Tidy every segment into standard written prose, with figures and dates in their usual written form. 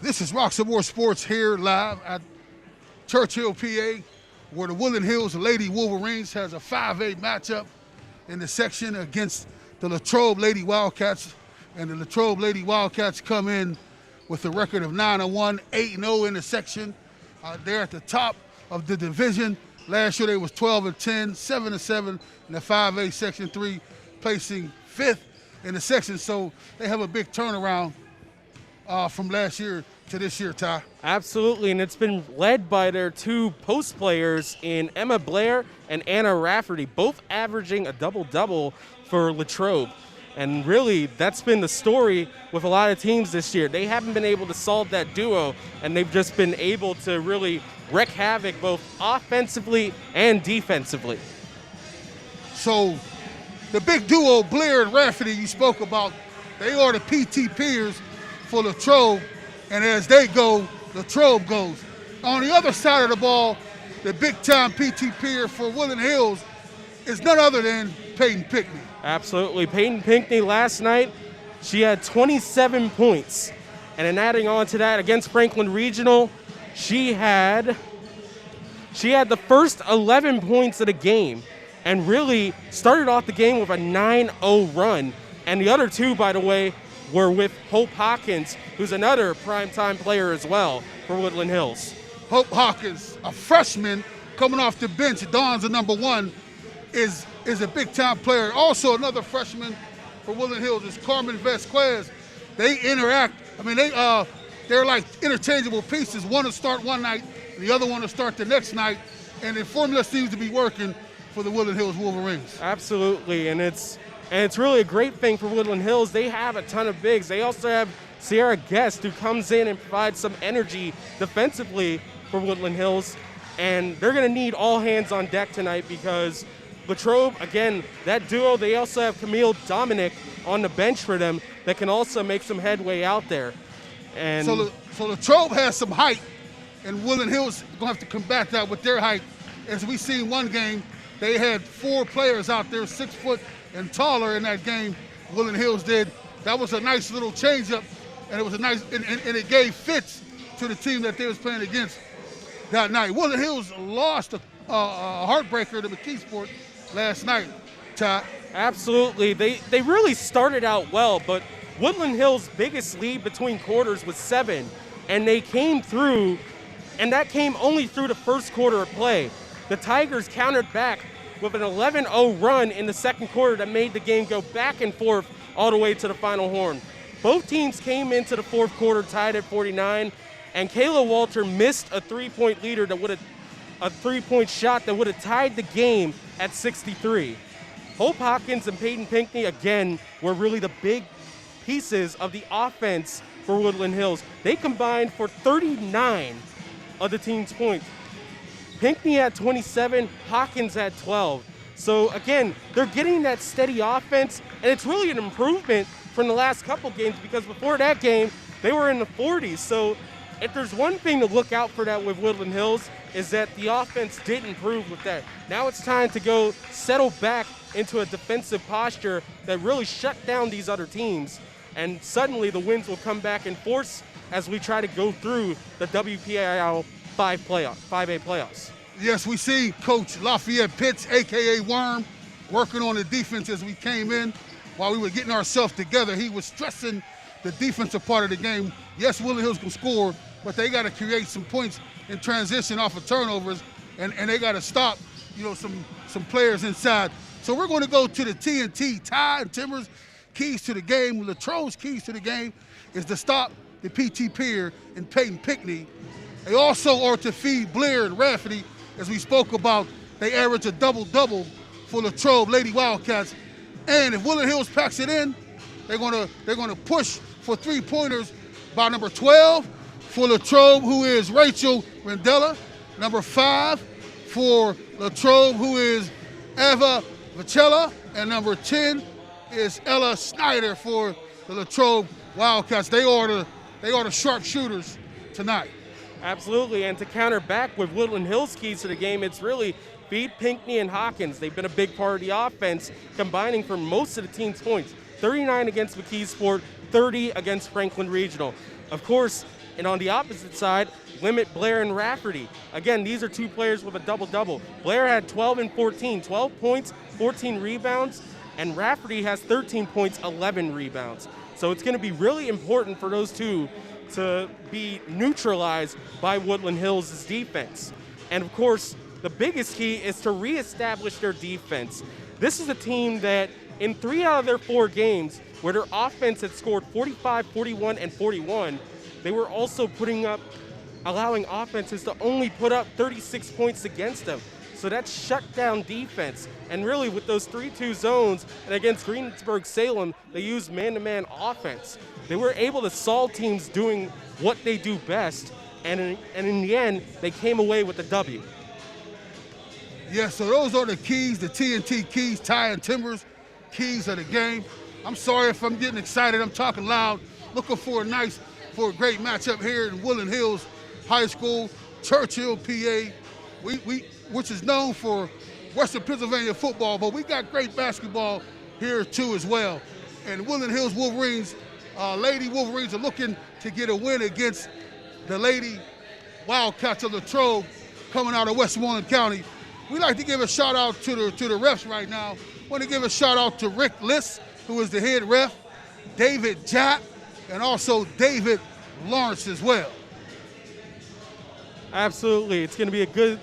This is Roxamore Sports here live at Churchill, PA, where the Woodland Hills Lady Wolverines has a 5A matchup in the section against the Latrobe Lady Wildcats. And the Latrobe Lady Wildcats come in with a record of 9-1, 8-0 in the section. They're at the top of the division. Last year they was 12-10, 7-7 in the 5A Section 3, placing 5th in the section. So they have a big turnaround from last year to this year, Ty. Absolutely, and it's been led by their two post players in Emma Blair and Anna Rafferty, both averaging a double-double for Latrobe. And really, that's been the story with a lot of teams this year. They haven't been able to solve that duo, and they've just been able to really wreak havoc both offensively and defensively. So the big duo, Blair and Rafferty, you spoke about, they are the PT peers for Latrobe, and as they go, Latrobe goes. On the other side of the ball, the big-time PT peer for Woodland Hills is none other than Peyton Pickney. Absolutely. Peyton Pinkney last night, she had 27 points. And then adding on to that, against Franklin Regional, she had the first 11 points of the game and really started off the game with a 9-0 run. And the other two, by the way, were with Hope Hawkins, who's another primetime player as well for Woodland Hills. Hope Hawkins, a freshman coming off the bench, dons the number 1, is a big-time player. Also another freshman for Woodland Hills is Carmen Vasquez. They interact. I mean, they're like interchangeable pieces. One will start one night, the other one will start the next night, and the formula seems to be working for the Woodland Hills Wolverines. Absolutely, and it's really a great thing for Woodland Hills. They have a ton of bigs. They also have Sierra Guest, who comes in and provides some energy defensively for Woodland Hills, and they're going to need all hands on deck tonight because Latrobe, again, that duo, they also have Camille Dominic on the bench for them that can also make some headway out there. And so Latrobe has some height, and Woodland Hills are going to have to combat that with their height. As we see in one game, they had 4 players out there 6 foot and taller in that game. Woodland Hills did. That was a nice little change-up, and it was a nice, and it gave fits to the team that they was playing against that night. Woodland Hills lost a heartbreaker to McKeesport last night, Ty. Absolutely. They really started out well, but Woodland Hills' biggest lead between quarters was 7, and they came through, and that came only through the first quarter of play. The Tigers countered back with an 11-0 run in the second quarter that made the game go back and forth all the way to the final horn. Both teams came into the fourth quarter tied at 49, and Kayla Walter missed a three-point shot that would have tied the game at 63. Hope Hawkins and Peyton Pinkney, again, were really the big pieces of the offense for Woodland Hills. They combined for 39 of the team's points. Pinkney had 27, Hawkins had 12. So again, they're getting that steady offense, and it's really an improvement from the last couple games because before that game, they were in the 40s. So if there's one thing to look out for that with Woodland Hills is that the offense did improve with that. Now it's time to go settle back into a defensive posture that really shut down these other teams, and suddenly the wins will come back in force as we try to go through the WPIL 5A playoffs. Yes, we see Coach Lafayette Pitts, a.k.a. Worm, working on the defense as we came in. While we were getting ourselves together, he was stressing the defensive part of the game. Yes, Woodland Hills can score, but they got to create some points in transition off of turnovers, and they got to stop, some players inside. So we're going to go to the TNT. Ty and Timbers' keys to the game, Latrobe's keys to the game is to stop the PT Peer and Peyton Pickney. They also are to feed Blair and Rafferty. As we spoke about, they average a double-double for Latrobe Lady Wildcats. And if Woodland Hills packs it in, they're gonna push for 3-pointers by number 12 for Latrobe, who is Rachel Rendella. Number 5 for Latrobe, who is Eva Vicella. And number 10 is Ella Snyder for the Latrobe Wildcats. They are the sharpshooters tonight. Absolutely, and to counter back with Woodland Hills' keys to the game, it's really feed Pinkney and Hawkins. They've been a big part of the offense, combining for most of the team's points. 39 against McKeesport, 30 against Franklin Regional. Of course, And on the opposite side, limit Blair and Rafferty. Again, these are two players with a double-double. Blair had 12 and 14, 12 points, 14 rebounds, and Rafferty has 13 points, 11 rebounds. So it's going to be really important for those two to be neutralized by Woodland Hills' defense. And of course, the biggest key is to reestablish their defense. This is a team that in 3 out of their 4 games where their offense had scored 45, 41, and 41, they were also allowing offenses to only put up 36 points against them. So that's shut down defense. And really with those 3-2 zones and against Greensburg-Salem, they used man-to-man offense. They were able to solve teams doing what they do best, and in the end, they came away with the W. Yeah, so those are the keys, the TNT keys, Ty and Timbers keys of the game. I'm sorry if I'm getting excited. I'm talking loud. Looking for a great matchup here in Woodland Hills High School, Churchill, PA. Which is known for Western Pennsylvania football, but we got great basketball here too as well. And Woodland Hills Wolverines, Lady Wolverines are looking to get a win against the Lady Wildcats of Latrobe coming out of Westmoreland County. We like to give a shout out to the refs right now. Want to give a shout out to Rick Liss, who is the head ref, David Japp, and also David Lawrence as well. Absolutely, it's going to be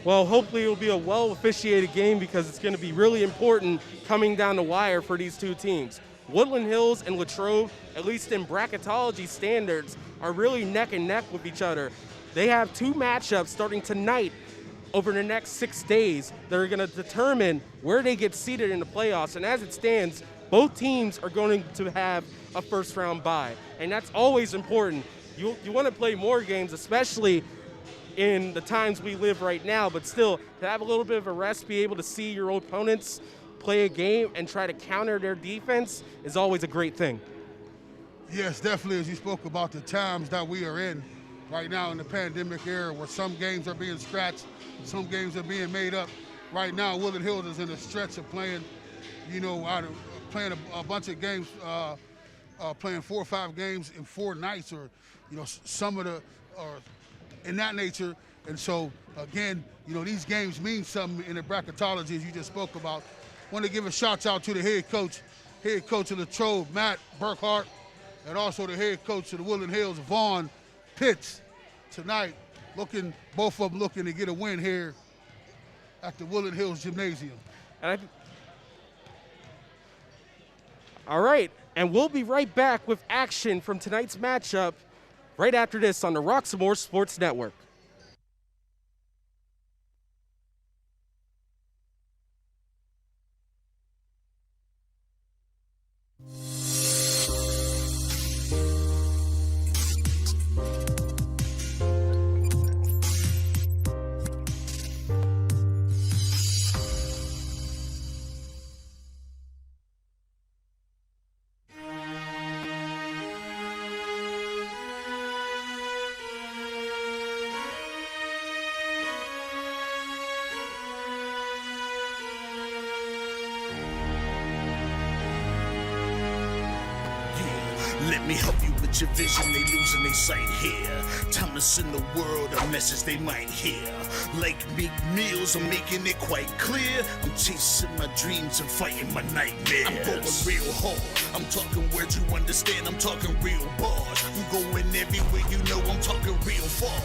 hopefully it'll be a well-officiated game because it's going to be really important coming down the wire for these two teams. Woodland Hills and Latrobe, at least in bracketology standards, are really neck and neck with each other. They have 2 matchups starting tonight over the next 6 days that are going to determine where they get seated in the playoffs. And as it stands, both teams are going to have a first-round bye. And that's always important. You want to play more games, especially in the times we live right now, but still, to have a little bit of a rest, be able to see your opponents play a game and try to counter their defense is always a great thing. Yes, definitely, as you spoke about the times that we are in right now in the pandemic era where some games are being scratched, some games are being made up. Right now, Woodland Hills is in a stretch of playing, playing a bunch of games, playing 4 or 5 games in 4 nights or, some of the, or in that nature. And so, again, these games mean something in the bracketology, as you just spoke about. Want to give a shout out to the head coach of Latrobe, Matt Burkhart, and also the head coach of the Woodland Hills, Vaughn Pitts, tonight. Both of them looking to get a win here at the Woodland Hills Gymnasium. All right, and we'll be right back with action from tonight's matchup right after this on the Roxamore Sports Network. Let me help you with your vision, they losing their sight here. Time to send the world a message they might hear. Like Meek Mills, I'm making it quite clear. I'm chasing my dreams and fighting my nightmares. I'm going real hard, I'm talking words you understand, I'm talking real bars. I'm going everywhere, I'm talking real far.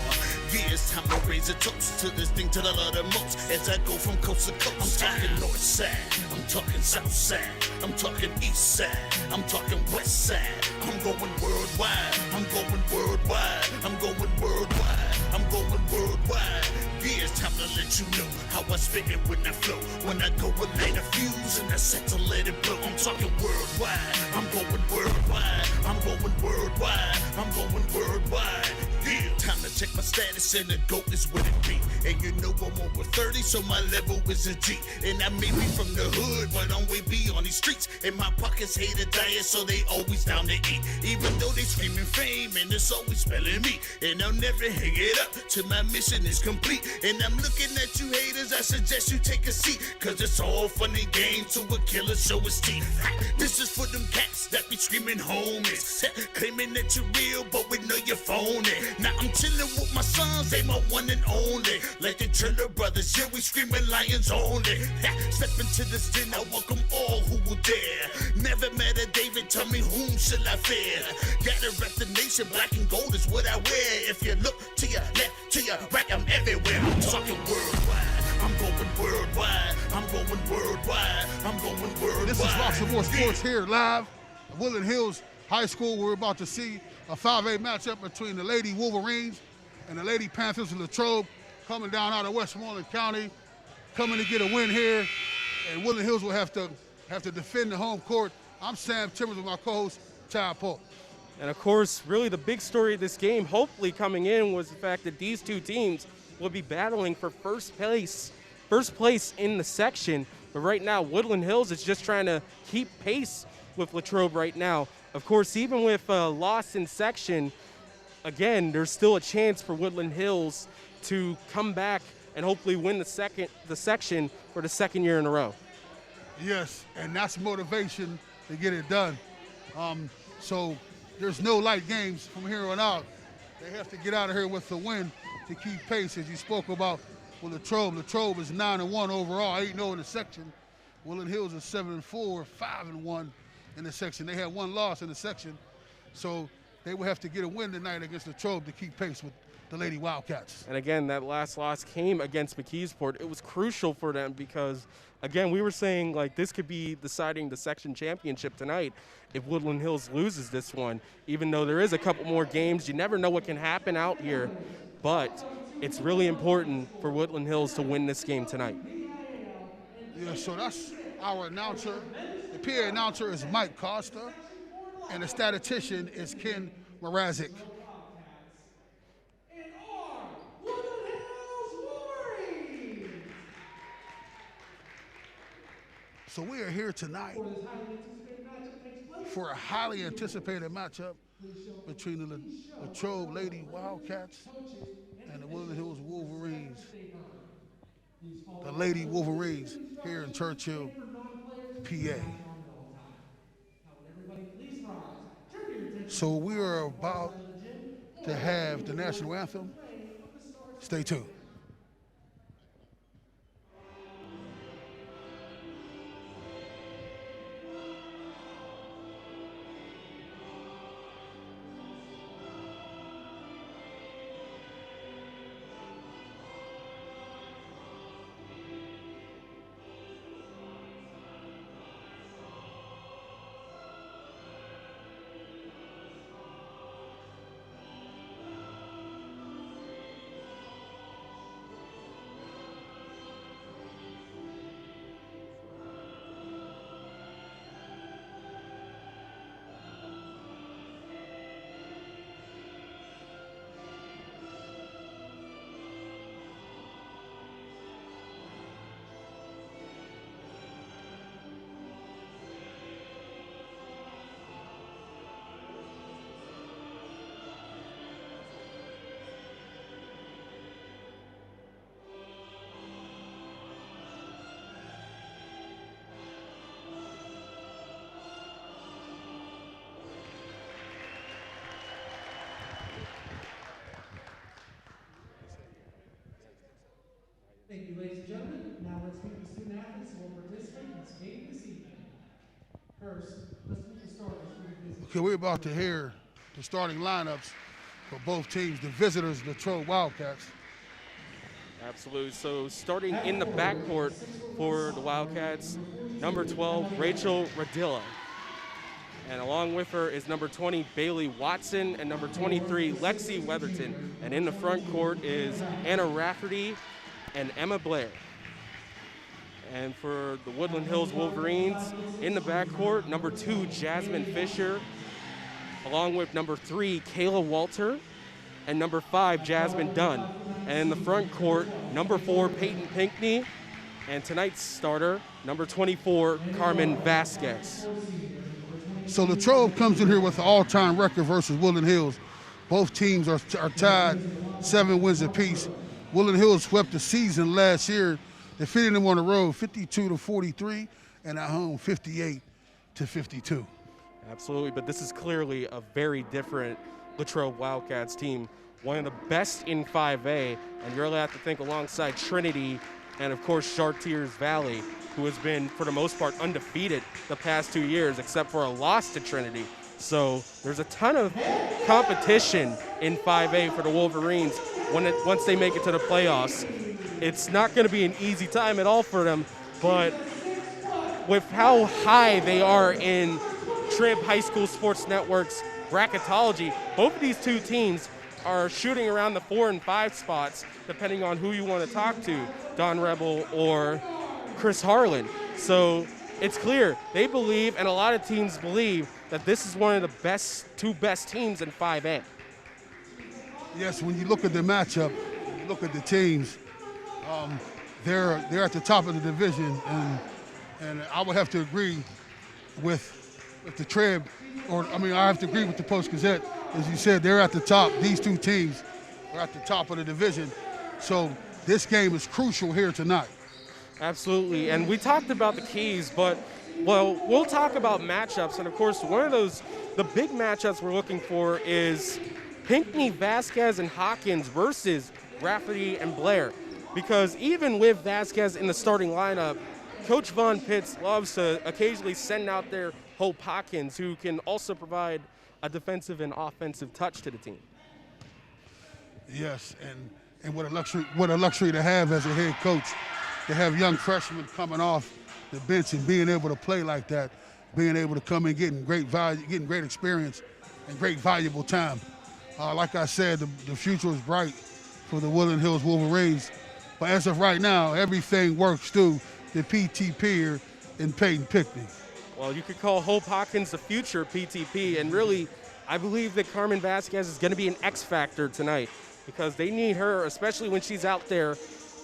Yeah, it's time to raise a toast to this thing that I love the most. As I go from coast to coast, I'm talking north side, I'm talking south side, I'm talking east side, I'm talking west side. I'm going worldwide, I'm going worldwide, I'm going worldwide, I'm going worldwide. Yeah, it's time to let you know how I spit it when I flow. When I go and light a fuse and I set to let it blow. I'm talking worldwide, I'm going worldwide, I'm going worldwide, I'm going worldwide. Yeah, time to check my status and the GOAT is what it be. And I'm over 30, so my level is a G. And I may be from the hood, but I'm way beyond these these streets. And my pockets hate a diet, so they always down to eat. Even though they screaming fame, and it's always spelling me. And I'll never hang it up till my mission is complete. And I'm looking at you haters, I suggest you take a seat. Cause it's all fun and games to a killer show his teeth. This is for them cats that be screaming homies. Claiming that you're real, but we know you're phony. Now I'm chilling with my sons, they my one and only. Like the Triller brothers, yeah, we screaming lions only. Step into this den, I welcome all who will dare. Never met a David, tell me whom shall I fear? Gotta rep the nation, black and gold is what I wear. If you look to your left, to your right, I'm everywhere. I'm talking worldwide, I'm going worldwide, I'm going worldwide, I'm going worldwide. This is Roxamore Sports here live at Woodland Hills High School. We're about to see a 5A matchup between the Lady Wolverines and the Lady Panthers of Latrobe, coming down out of Westmoreland County, coming to get a win here. And Woodland Hills will have to defend the home court. I'm Sam Timmons with my co-host, Chad Polk. And of course, really the big story of this game, hopefully coming in, was the fact that these two teams will be battling for first place in the section. But right now, Woodland Hills is just trying to keep pace with Latrobe right now. Of course, even with a loss in section, again, there's still a chance for Woodland Hills to come back and hopefully win the section for the second year in a row. Yes, and that's motivation to get it done. So there's no light games from here on out. They have to get out of here with the win to keep pace, as you spoke about with Latrobe. Latrobe is 9-1 overall, 8-0 in the section. Woodland Hills is 7-4, 5-1 in the section. They had one loss in the section, so they will have to get a win tonight against Latrobe to keep pace with the Lady Wildcats. And again, that last loss came against McKeesport. It was crucial for them because, again, we were saying like this could be deciding the section championship tonight if Woodland Hills loses this one. Even though there is a couple more games, you never know what can happen out here, but it's really important for Woodland Hills to win this game tonight. Yeah, so that's our announcer. The PA announcer is Mike Costa, and the statistician is Ken Mrazek. So we are here tonight for a highly anticipated matchup between the Latrobe Lady Wildcats and the Woodland Hills Wolverines. The Lady Wolverines here in Churchill, PA. So we are about to have the national anthem. Stay tuned. Thank you, ladies and gentlemen. Now let's meet the student athletes who will participate in this game this evening. First, let's meet the starters for the visitors. Okay, we're about to hear the starting lineups for both teams, the visitors, Latrobe Wildcats. Absolutely. So starting in the backcourt for the Wildcats, number 12, Rachel Radilla. And along with her is number 20, Bailey Watson, and number 23, Lexi Weatherton. And in the front court is Anna Rafferty and Emma Blair. And for the Woodland Hills Wolverines, in the backcourt, number 2, Jasmine Fisher, along with number 3, Kayla Walter, and number 5, Jasmine Dunn. And in the front court, number 4, Peyton Pinkney, and tonight's starter, number 24, Carmen Vasquez. So Latrobe comes in here with an all-time record versus Woodland Hills. Both teams are tied 7 wins apiece. Woodland Hills swept the season last year, defeating them on the road 52-43 and at home 58-52. Absolutely, but this is clearly a very different Latrobe Wildcats team, one of the best in 5A, and you really have to think alongside Trinity and, of course, Chartiers Valley, who has been, for the most part, undefeated the past 2 years, except for a loss to Trinity. So there's a ton of competition in 5A for the Wolverines once they make it to the playoffs. It's not going to be an easy time at all for them, but with how high they are in Trib High School Sports Network's bracketology, both of these two teams are shooting around the 4 and 5 spots, depending on who you want to talk to, Don Rebel or Chris Harlan. So it's clear they believe, and a lot of teams believe, that this is one of the two best teams in 5A. Yes, when you look at the matchup, you look at the teams, they're at the top of the division, and I would have to agree with the Trib, I have to agree with the Post-Gazette. As you said, they're at the top. These two teams are at the top of the division. So this game is crucial here tonight. Absolutely, and we talked about the keys, but, well, we'll talk about matchups, and of course, one of the big matchups we're looking for is Pinckney, Vasquez, and Hawkins versus Rafferty and Blair, because even with Vasquez in the starting lineup, Coach Von Pitts loves to occasionally send out their Hope Hawkins, who can also provide a defensive and offensive touch to the team. Yes, and what a luxury to have as a head coach, to have young freshmen coming off the bench and being able to play like that, being able to come and getting great value, getting great experience and great valuable time. Like I said, the future is bright for the Woodland Hills Wolverines, but as of right now, everything works through the PTP here in Peyton Pinckney. Well, you could call Hope Hawkins the future PTP, and really, I believe that Carmen Vasquez is going to be an X factor tonight, because they need her, especially when she's out there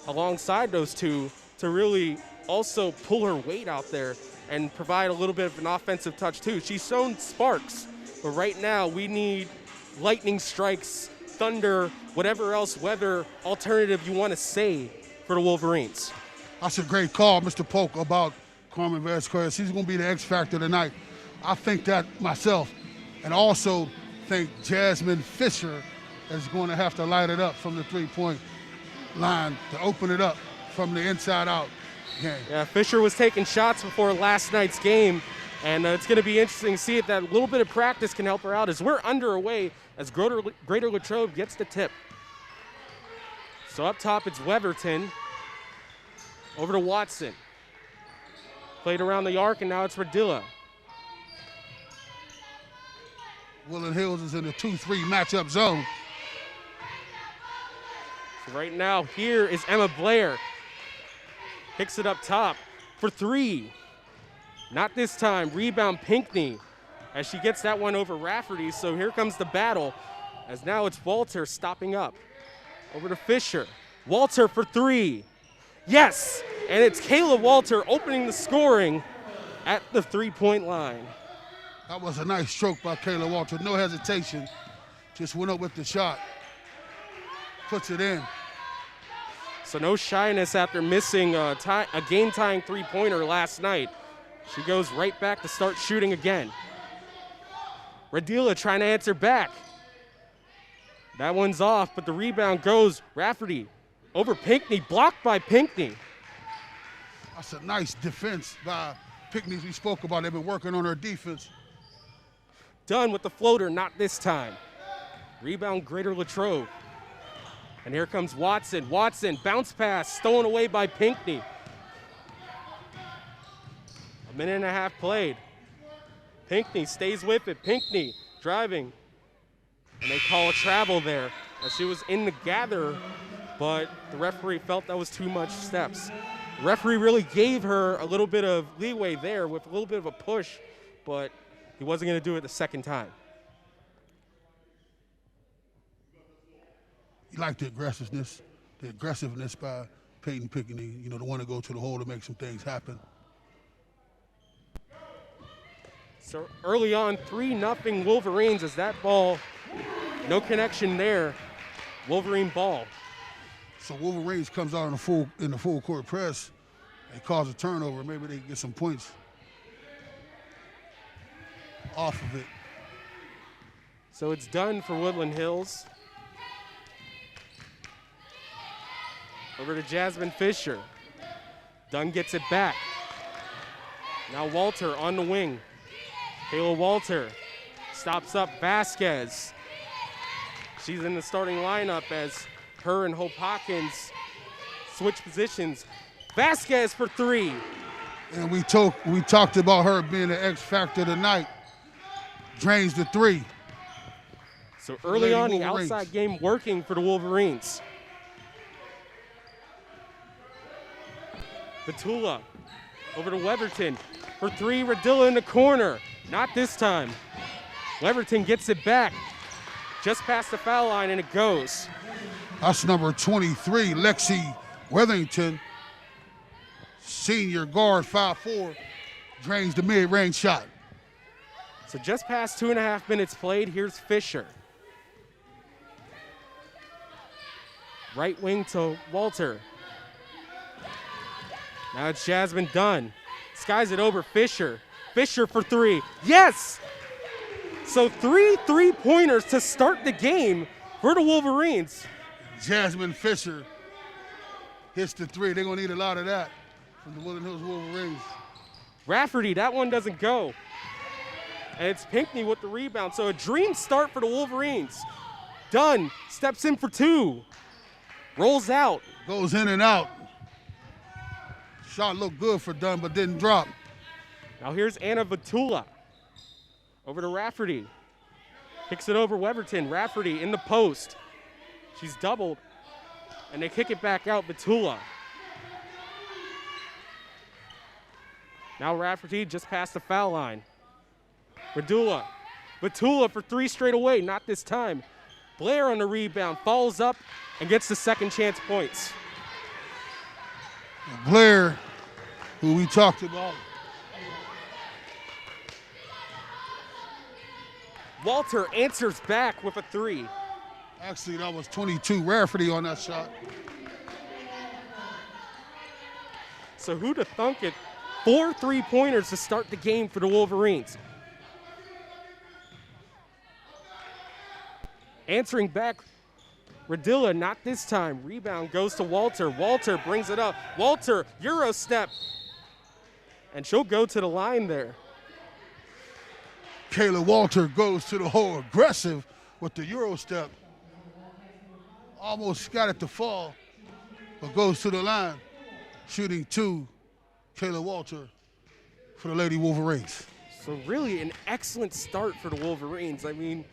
alongside those two, to really also pull her weight out there and provide a little bit of an offensive touch too. She's shown sparks, but right now we need lightning strikes, thunder, whatever else weather alternative you want to say for the Wolverines. That's a great call, Mr. Polk, about Carmen Vasquez. She's going to be the X factor tonight. I think that myself, and also think Jasmine Fisher is going to have to light it up from the three-point line to open it up from the inside out game. Yeah, Fisher was taking shots before last night's game, and it's going to be interesting to see if that little bit of practice can help her out as we're underway as Greater Latrobe gets the tip. So up top, it's Weatherton. Over to Watson. Played around the arc, and now it's Radilla. Woodland Hills is in the 2-3 matchup zone. So right now, here is Emma Blair. Picks it up top for three. Not this time. Rebound Pinckney as she gets that one over Rafferty. So here comes the battle as now it's Walter stopping up. Over to Fisher. Walter for three. Yes, and it's Kayla Walter opening the scoring at the three-point line. That was a nice stroke by Kayla Walter. No hesitation. Just went up with the shot. Puts it in. So no shyness after missing a game-tying three-pointer last night. She goes right back to start shooting again. Radilla trying to answer back. That one's off, but the rebound goes Rafferty over Pinckney, blocked by Pinckney. That's a nice defense by Pinckney. We spoke about. They've been working on her defense. Done with the floater, not this time. Rebound Greater Latrobe. And here comes Watson. Watson, bounce pass, stolen away by Pinckney. A minute and a half played. Pinckney stays with it. Pinckney driving. And they call a travel there as she was in the gather, but the referee felt that was too much steps. The referee really gave her a little bit of leeway there with a little bit of a push, but he wasn't going to do it the second time. You like the aggressiveness by Peyton Pickney, the one to go to the hole to make some things happen. So early on, 3-0 Wolverines as that ball, no connection there. Wolverine ball. So Wolverines comes out in the full court press and cause a turnover. Maybe they can get some points off of it. So it's done for Woodland Hills. Over to Jasmine Fisher. Dunn gets it back. Now Walter on the wing. Kayla Walter stops up Vasquez. She's in the starting lineup as her and Hope Hawkins switch positions. Vasquez for 3. And we talked about her being the X factor tonight. Drains the 3. So early on, the Wolverines. outside game working for the Wolverines. Batula over to Weberton for 3. Radilla in the corner. Not this time. Weberton gets it back. Just past the foul line, and it goes. That's number 23, Lexi Weatherington. Senior guard, 5'4", drains the mid-range shot. So just past 2.5 minutes played, here's Fisher. Right wing to Walter. Now it's Jasmine Dunn. Skies it over Fisher. Fisher for 3. Yes! So 3 3-pointers to start the game for the Wolverines. Jasmine Fisher hits the 3. They're going to need a lot of that from the Woodland Hills Wolverines. Rafferty, that one doesn't go. And it's Pinkney with the rebound. So a dream start for the Wolverines. Dunn steps in for 2. Rolls out. Goes in and out. Shot looked good for Dunn, but didn't drop. Now here's Anna Vatula. Over to Rafferty. Kicks it over Weberton. Rafferty in the post. She's doubled. And they kick it back out, Vatula. Now Rafferty just past the foul line. Radula. Vatula for 3 straight away, not this time. Blair on the rebound, falls up and gets the second chance points. Blair, who we talked about. Walter answers back with a 3. Actually, that was 22 Rafferty on that shot. So who'd have thunk it? 4 3-pointers to start the game for the Wolverines. Answering back, Radilla, not this time. Rebound goes to Walter. Walter brings it up. Walter, Euro step. And she'll go to the line there. Kayla Walter goes to the hole aggressive with the Euro step. Almost got it to fall, but goes to the line. Shooting 2, Kayla Walter for the Lady Wolverines. So really an excellent start for the Wolverines. I mean,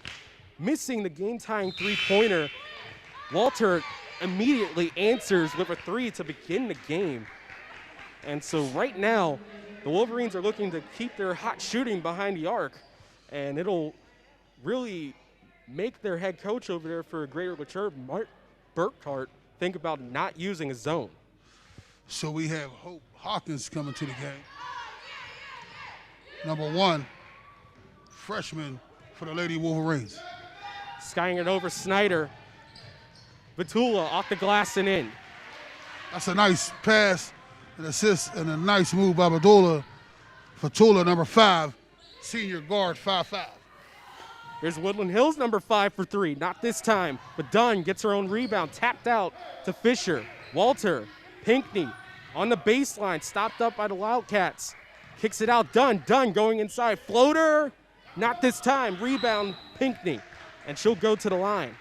missing the game-tying 3-pointer, Walter immediately answers with a 3 to begin the game. And so right now, the Wolverines are looking to keep their hot shooting behind the arc, and it'll really make their head coach over there for Greater Latrobe, Mark Burkhart, think about not using a zone. So we have Hope Hawkins coming to the game. Number 1, freshman for the Lady Wolverines. Skying it over Snyder. Vatula off the glass and in. That's a nice pass, an assist, and a nice move by Fatula, number 5, senior guard, 5'5". Here's Woodland Hills, number 5 for 3. Not this time, but Dunn gets her own rebound. Tapped out to Fisher. Walter, Pinkney on the baseline, stopped up by the Wildcats. Kicks it out, Dunn going inside. Floater, not this time. Rebound, Pinkney, and she'll go to the line.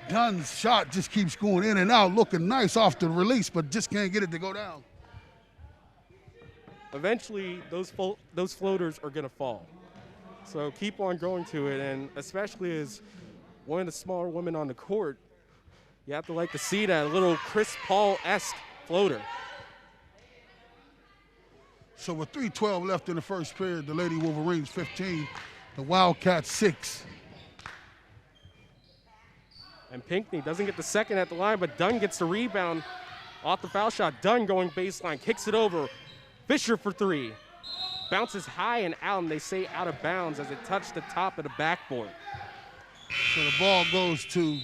Dunn's shot just keeps going in and out, looking nice off the release, but just can't get it to go down. Eventually, those floaters are going to fall. So keep on going to it, and especially as one of the smaller women on the court, you have to like to see that little Chris Paul-esque floater. So with 3:12 left in the first period, the Lady Wolverines 15, the Wildcats 6. And Pinkney doesn't get the second at the line, but Dunn gets the rebound Off the foul shot, Dunn going baseline, kicks it over. Fisher for three. Bounces high and out, and they say out of bounds as it touched the top of the backboard. So the ball goes to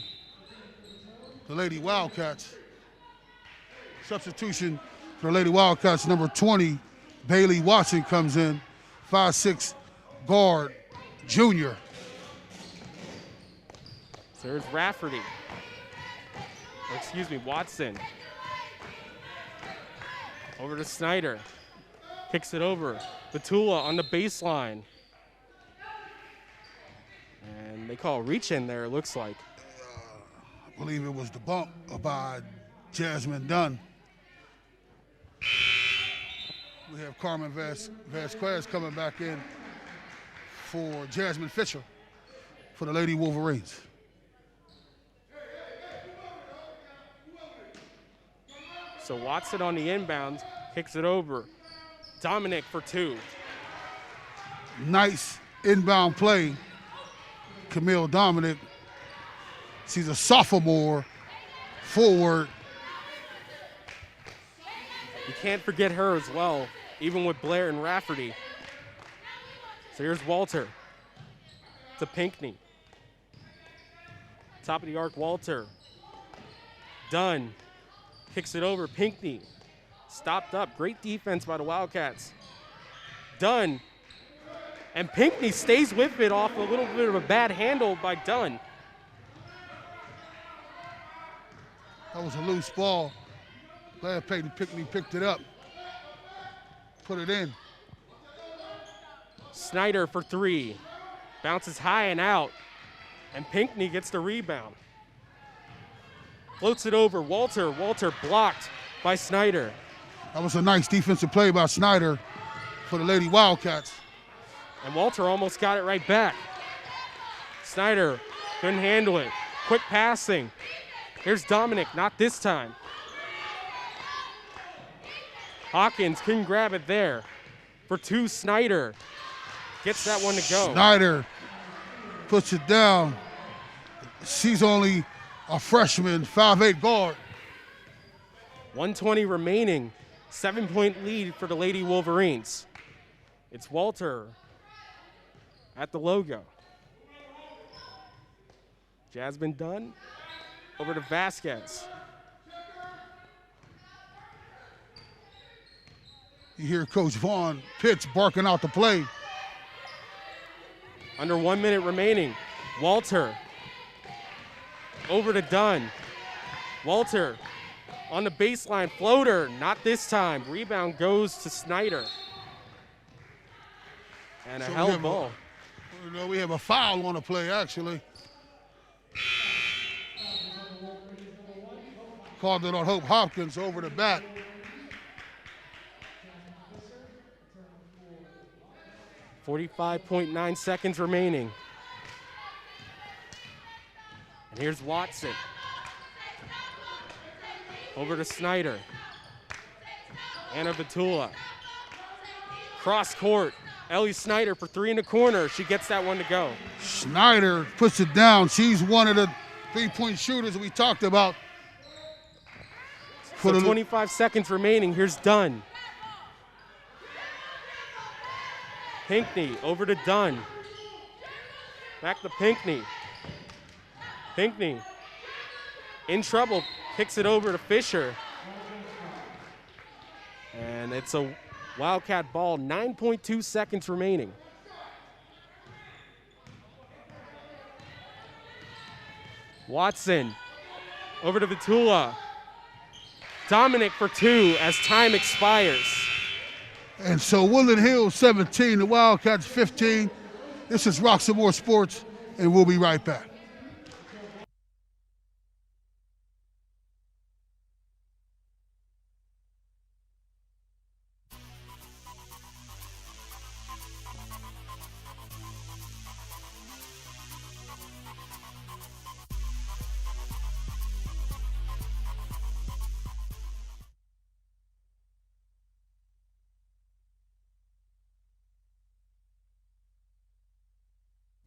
the Lady Wildcats. Substitution for the Lady Wildcats, number 20, Bailey Watson comes in, 5'6" guard, junior. So there's Rafferty. Watson. Over to Snyder. Kicks it over. Batula on the baseline. And they call a reach in there, it looks like. I believe it was the bump by Jasmine Dunn. We have Carmen Vasquez coming back in for Jasmine Fisher for the Lady Wolverines. So Watson on the inbound, kicks it over. Dominic for two. Nice inbound play. Camille Dominic. She's a sophomore forward. You can't forget her as well, even with Blair and Rafferty. So here's Walter to Pinckney. Top of the arc, Walter. Dunn kicks it over. Pinckney stopped up. Great defense by the Wildcats. Dunn. And Pinckney stays with it off a little bit of a bad handle by Dunn. That was a loose ball. Glad Peyton Pinckney picked it up. Put it in. Snyder for three. Bounces high and out. And Pinckney gets the rebound. Floats it over. Walter blocked by Snyder. That was a nice defensive play by Snyder for the Lady Wildcats. And Walter almost got it right back. Snyder couldn't handle it. Quick passing. Here's Dominic, not this time. Hawkins couldn't grab it there. For two, Snyder gets that one to go. Snyder puts it down. She's only a freshman, 5'8" guard. 1:20 remaining. 7-point lead for the Lady Wolverines. It's Walter at the logo. Jasmine Dunn over to Vasquez. You hear Coach Vaughn Pitts barking out the play. Under 1 minute remaining. Walter over to Dunn. Walter on the baseline, floater, not this time. Rebound goes to Snyder. And a held ball. We have a foul on the play, actually. Called it on Hope Hopkins over the back. .9 seconds remaining. And here's Watson. Over to Snyder. Anna Batula. Cross court. Ellie Snyder for three in the corner. She gets that one to go. Snyder puts it down. She's one of the three-point shooters we talked about. So 25 seconds remaining. Here's Dunn. Pinckney over to Dunn. Back to Pinckney. Pinckney in trouble. Kicks it over to Fisher. And it's a Wildcat ball. 9.2 seconds remaining. Watson over to Batula. Dominic for two as time expires. And so Woodland Hills 17, the Wildcats 15. This is Roxamore Sports, and we'll be right back.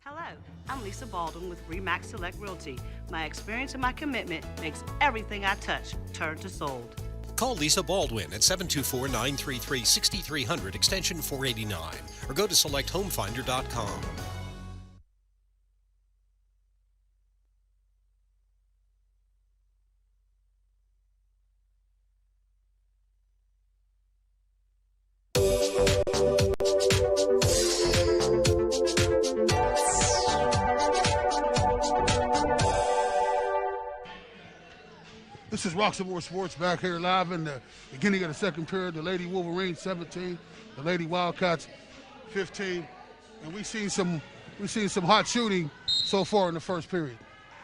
Hello, I'm Lisa Baldwin with RE/MAX Select Realty. My experience and my commitment makes everything I touch turn to sold. Call Lisa Baldwin at 724-933-6300 extension 489 or go to selecthomefinder.com. This is Roxamore Sports back here live in the beginning of the second period. The Lady Wolverines 17, the Lady Wildcats 15, and we've seen some hot shooting so far in the first period.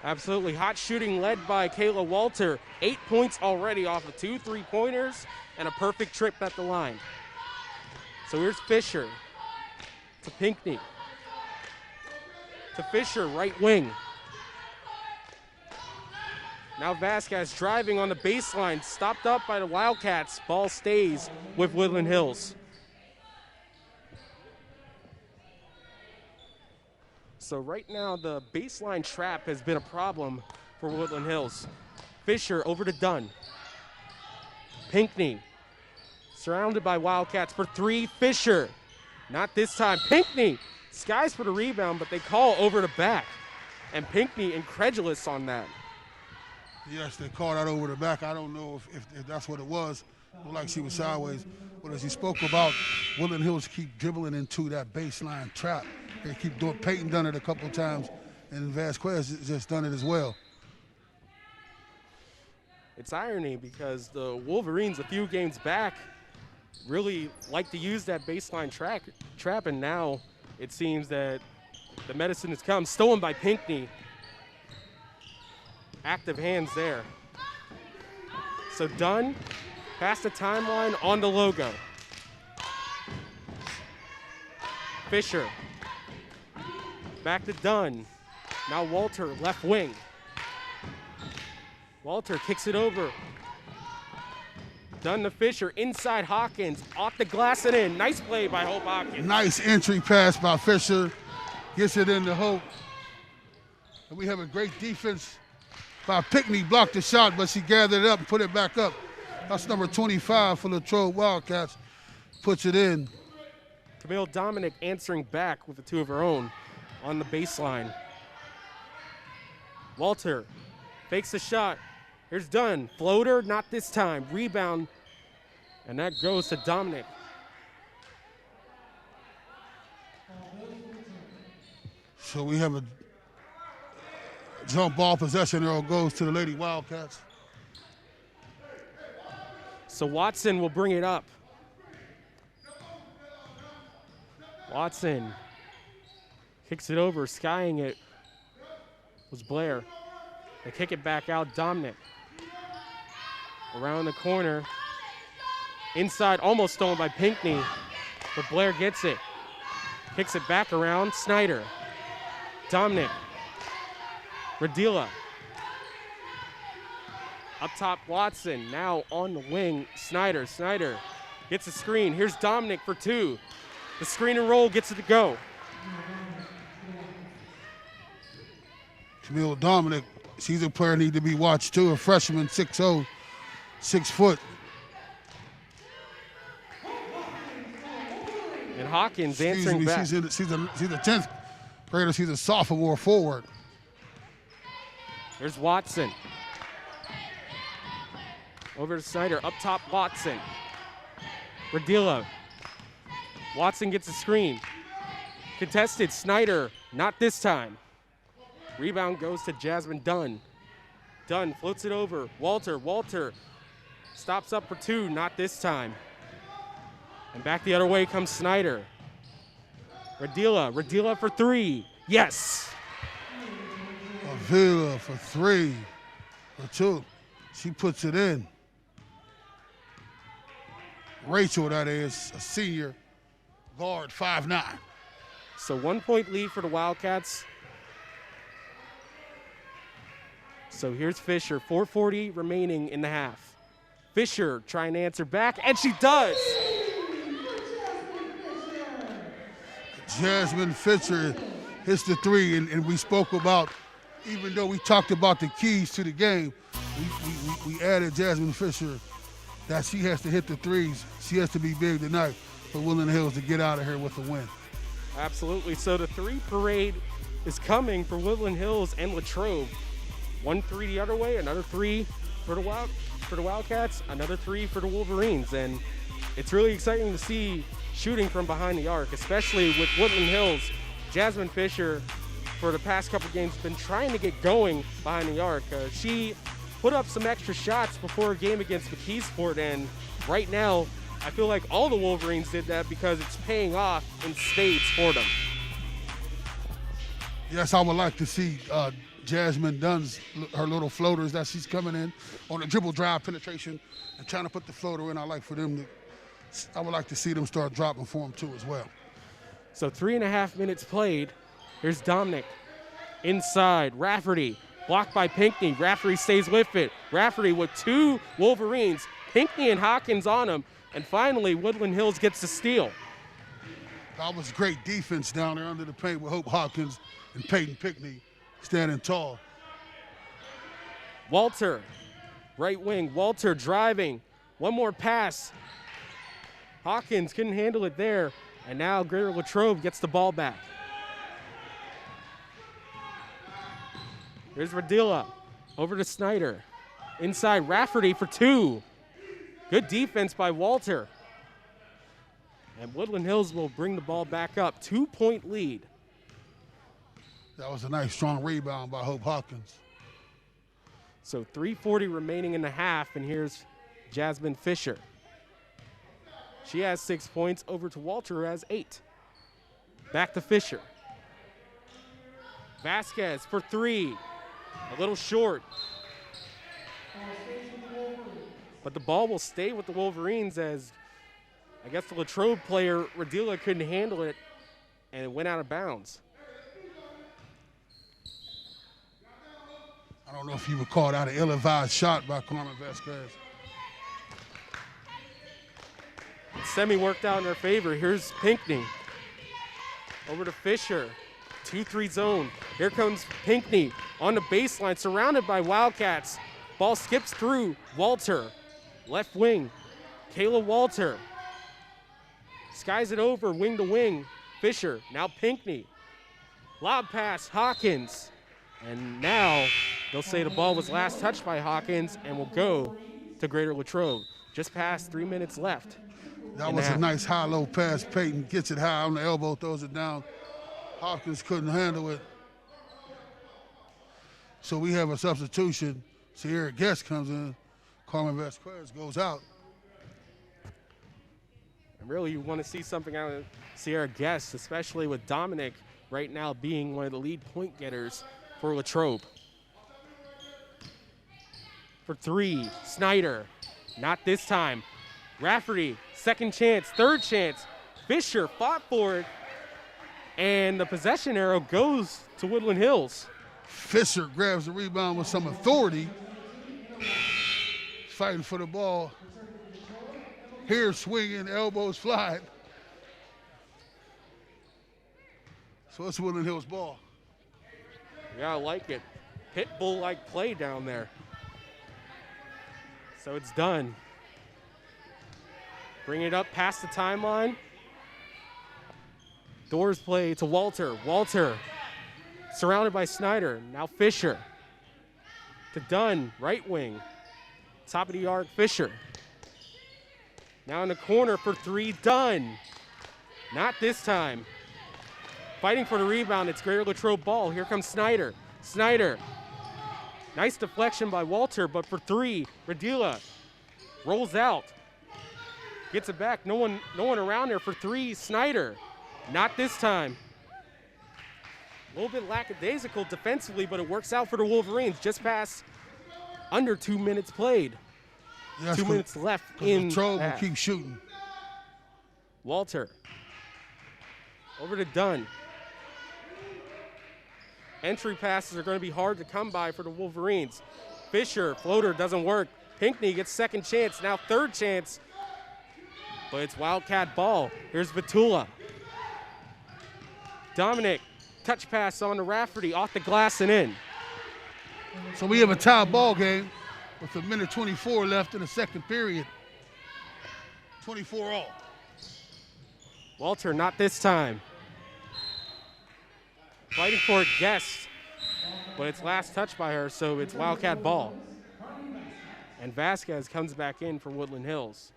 Absolutely. Hot shooting led by Kayla Walter. 8 points already off of 2 3-pointers and a perfect trip at the line. So here's Fisher to Pinckney. To Fisher, right wing. Now Vasquez driving on the baseline, stopped up by the Wildcats. Ball stays with Woodland Hills. So right now the baseline trap has been a problem for Woodland Hills. Fisher over to Dunn. Pinckney surrounded by Wildcats for 3. Fisher, not this time. Pinckney skies for the rebound, but they call over the back. And Pinckney incredulous on that. Yes, they called out over the back. I don't know if that's what it was. Looked like she was sideways. But as he spoke about, Woodland Hills keep dribbling into that baseline trap. They keep doing. Peyton done it a couple of times, and Vasquez just done it as well. It's irony because the Wolverines a few games back really like to use that baseline trap, and now it seems that the medicine has come. Stolen by Pinckney. Active hands there. So Dunn past the timeline on the logo. Fisher back to Dunn. Now Walter left wing. Walter kicks it over. Dunn to Fisher, inside Hawkins, off the glass and in. Nice play by Hope Hawkins. Nice entry pass by Fisher. Gets it into Hope. And we have a great defense by Pinckney. Blocked the shot, but she gathered it up and put it back up. That's number 25 for the Latrobe Wildcats. Puts it in. Camille Dominic answering back with the 2 of her own on the baseline. Walter fakes the shot. Here's Dunn. Floater, not this time. Rebound, and that goes to Dominic. So we have a jump ball possession arrow goes to the Lady Wildcats. So Watson will bring it up. Watson kicks it over, skying it was Blair. They kick it back out, Dominic. Around the corner. Inside, almost stolen by Pinckney, but Blair gets it. Kicks it back around, Snyder. Dominic. Radila. Up top, Watson. Now on the wing, Snyder. Snyder gets a screen. Here's Dominic for 2. The screen and roll gets it to go. Camille Dominic, she's a player need to be watched too. A freshman, 6'0", 6 foot. And Hawkins answering back. She's a 10th grader. She's a sophomore forward. There's Watson. Over to Snyder. Up top, Watson. Radila. Watson gets a screen. Contested, Snyder. Not this time. Rebound goes to Jasmine Dunn. Dunn floats it over. Walter. Walter stops up for 2. Not this time. And back the other way comes Snyder. Radila. Radila for 3. Yes. Avila for 3. For 2. She puts it in. Rachel, that is, a senior guard, 5'9". So 1 point lead for the Wildcats. So here's Fisher, 4:40 remaining in the half. Fisher trying to answer back, and she does. Jasmine Fisher hits the 3, and we spoke about, even though we talked about the keys to the game, we added Jasmine Fisher that she has to hit the threes. She has to be big tonight for Woodland Hills to get out of here with a win. Absolutely. So the 3 parade is coming for Woodland Hills and Latrobe. 1 3 the other way, another 3 for the Wildcats, another 3 for the Wolverines. And it's really exciting to see shooting from behind the arc, especially with Woodland Hills. Jasmine Fisher, for the past couple games, been trying to get going behind the arc. She put up some extra shots before a game against McKeesport, and right now, I feel like all the Wolverines did that because it's paying off in spades for them. Yes, I would like to see Jasmine Dunn's, her little floaters that she's coming in on a dribble drive penetration and trying to put the floater in. I would like to see them start dropping for them too as well. So 3.5 minutes played. Here's Dominic inside. Rafferty blocked by Pinckney. Rafferty stays with it. Rafferty with 2 Wolverines. Pinckney and Hawkins on him. And finally, Woodland Hills gets the steal. That was great defense down there under the paint with Hope Hawkins and Peyton Pinckney standing tall. Walter, right wing. Walter driving. One more pass. Hawkins couldn't handle it there. And now Greater Latrobe gets the ball back. Here's Radilla over to Snyder. Inside, Rafferty for 2. Good defense by Walter. And Woodland Hills will bring the ball back up. 2-point lead. That was a nice, strong rebound by Hope Hawkins. So 3:40 remaining in the half, and here's Jasmine Fisher. She has 6 points, over to Walter, who has 8. Back to Fisher. Vasquez for 3. A little short. But the ball will stay with the Wolverines, as I guess the Latrobe player, Radilla, couldn't handle it, and it went out of bounds. I don't know if you would call that an ill-advised shot by Carmen Vasquez. Semi worked out in their favor. Here's Pinckney. Over to Fisher. 2-3 zone. Here comes Pinckney on the baseline, surrounded by Wildcats. Ball skips through Walter. Left wing. Kayla Walter. Skies it over, wing to wing. Fisher. Now Pinckney. Lob pass, Hawkins. And now they'll say the ball was last touched by Hawkins and will go to Greater Latrobe. Just past 3 minutes left. That was a nice high-low pass. Peyton gets it high on the elbow, throws it down. Hawkins couldn't handle it. So we have a substitution. Sierra Guest comes in. Carmen Vasquez goes out. And really, you want to see something out of Sierra Guest, especially with Dominic right now being one of the lead point getters for Latrobe. For 3, Snyder. Not this time. Rafferty, second chance, third chance. Fisher fought for it, and the possession arrow goes to Woodland Hills. Fisher grabs the rebound with some authority. Fighting for the ball. Here swinging, elbows flying. So it's Woodland Hills ball. Yeah, I like it. Pit bull-like play down there. So it's done. Bring it up past the timeline. Doors play to Walter. Walter surrounded by Snyder. Now Fisher to Dunn, right wing. Top of the arc, Fisher. Now in the corner for 3, Dunn. Not this time. Fighting for the rebound, it's Greater Latrobe ball. Here comes Snyder. Snyder. Nice deflection by Walter, but for 3, Radilla rolls out. Gets it back, no one around there for 3, Snyder. Not this time. A little bit lackadaisical defensively, but it works out for the Wolverines. Just past under 2 minutes played. Yes, 2 minutes left in Latrobe will half. keep shooting. Walter. Over to Dunn. Entry passes are going to be hard to come by for the Wolverines. Fisher, floater doesn't work. Pinckney gets second chance, now third chance. But it's Wildcat ball. Here's Vitula. Dominic, touch pass on to Rafferty, off the glass and in. So we have a tie ball game with 1:24 left in the second period. 24 all. Walter, not this time. Fighting for a guess, but it's last touched by her, so it's Wildcat ball. And Vasquez comes back in for Woodland Hills.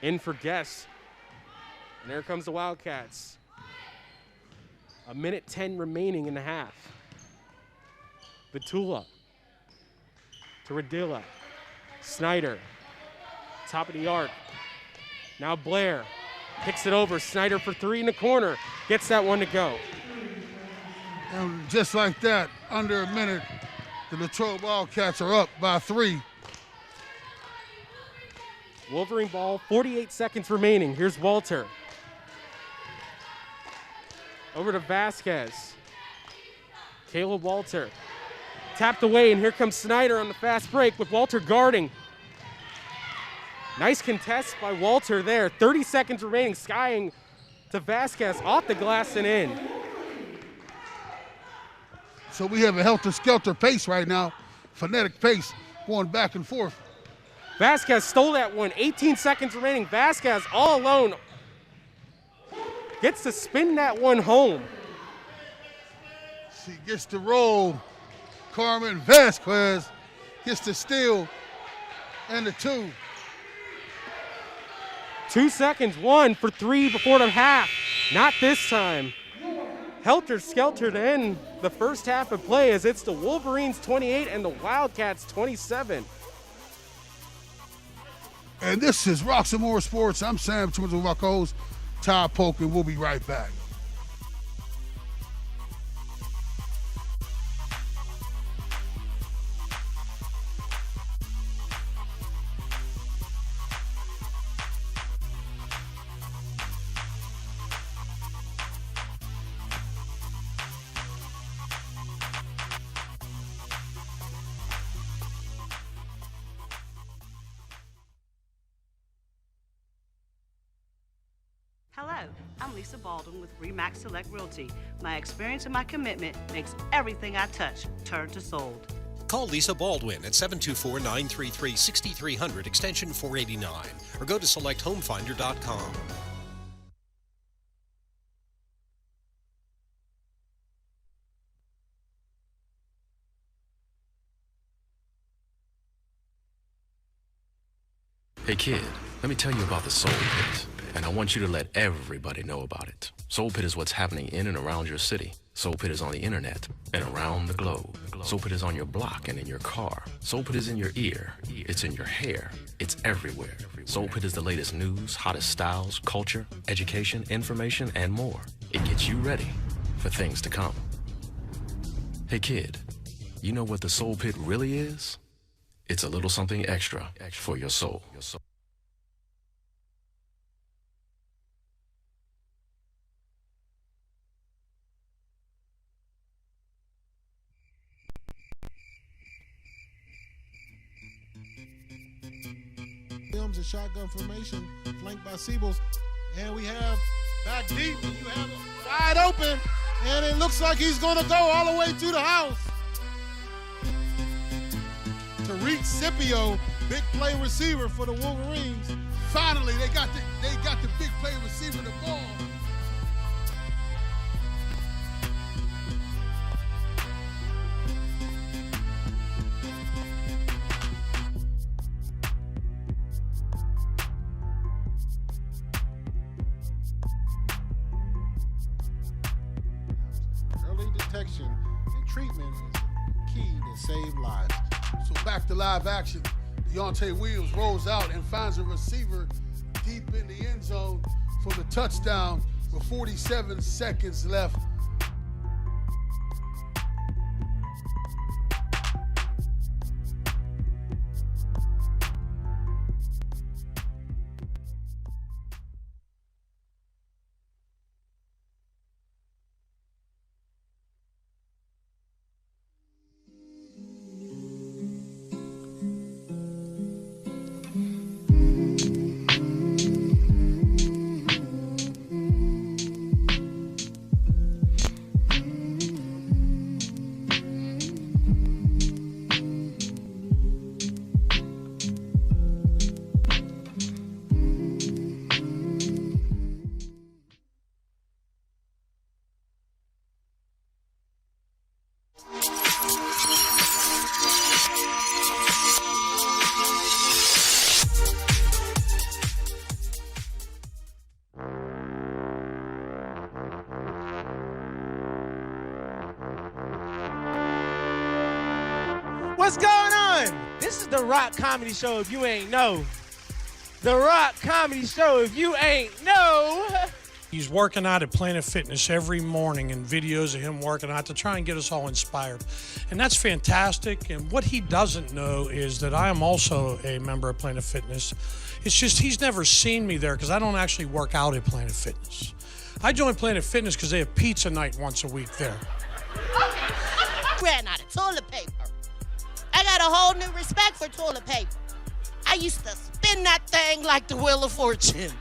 In for guess. And there comes the Wildcats. 1:10 remaining in the half. Batula to Radilla. Snyder, top of the arc. Now Blair picks it over. Snyder for three in the corner. Gets that one to go. And just like that, under a minute, the Latrobe Wildcats are up by 3. Wolverine ball, 48 seconds remaining. Here's Walter. Over to Vasquez. Caleb Walter. Tapped away, and here comes Snyder on the fast break with Walter guarding. Nice contest by Walter there. 30 seconds remaining, skying to Vasquez off the glass and in. So we have a helter-skelter pace right now, phonetic pace, going back and forth. Vasquez stole that one, 18 seconds remaining. Vasquez all alone gets to spin that one home. She gets to roll. Carmen Vasquez gets the steal and the 2. 2 seconds, 1 for 3 before the half. Not this time. Helter-skelter to end the first half of play as it's the Wolverines 28 and the Wildcats 27. And this is Roxamore Sports. I'm Sam Chumans with my co-host, Todd Polk, and we'll be right back. Hello, I'm Lisa Baldwin with REMAX Select Realty. My experience and my commitment makes everything I touch turn to sold. Call Lisa Baldwin at 724-933-6300 extension 489 or go to selecthomefinder.com. Hey kid, let me tell you about the Soul Pit, and I want you to let everybody know about it. Soul Pit is what's happening in and around your city. Soul Pit is on the internet and around the globe. Soul Pit is on your block and in your car. Soul Pit is in your ear. It's in your hair. It's everywhere. Soul Pit is the latest news, hottest styles, culture, education, information, and more. It gets you ready for things to come. Hey kid, you know what the Soul Pit really is? It's a little something extra for your soul. Films and shotgun formation, flanked by Siebels, and we have back deep, and you have it wide open, and it looks like he's going to go all the way to the house. Tariq Scipio, big play receiver for the Wolverines. Finally, they got the big play receiver the ball. Early detection and treatment is key to save lives. So back to live action. Deontay Williams rolls out and finds a receiver deep in the end zone for the touchdown with 47 seconds left. What's going on? This is the Rock Comedy Show if you ain't know. The Rock Comedy Show if you ain't know. He's working out at Planet Fitness every morning and videos of him working out to try and get us all inspired. And that's fantastic. And what he doesn't know is that I am also a member of Planet Fitness. It's just he's never seen me there because I don't actually work out at Planet Fitness. I joined Planet Fitness because they have pizza night once a week there. Ran out of toilet paper. I got a whole new respect for toilet paper. I used to spin that thing like the Wheel of Fortune.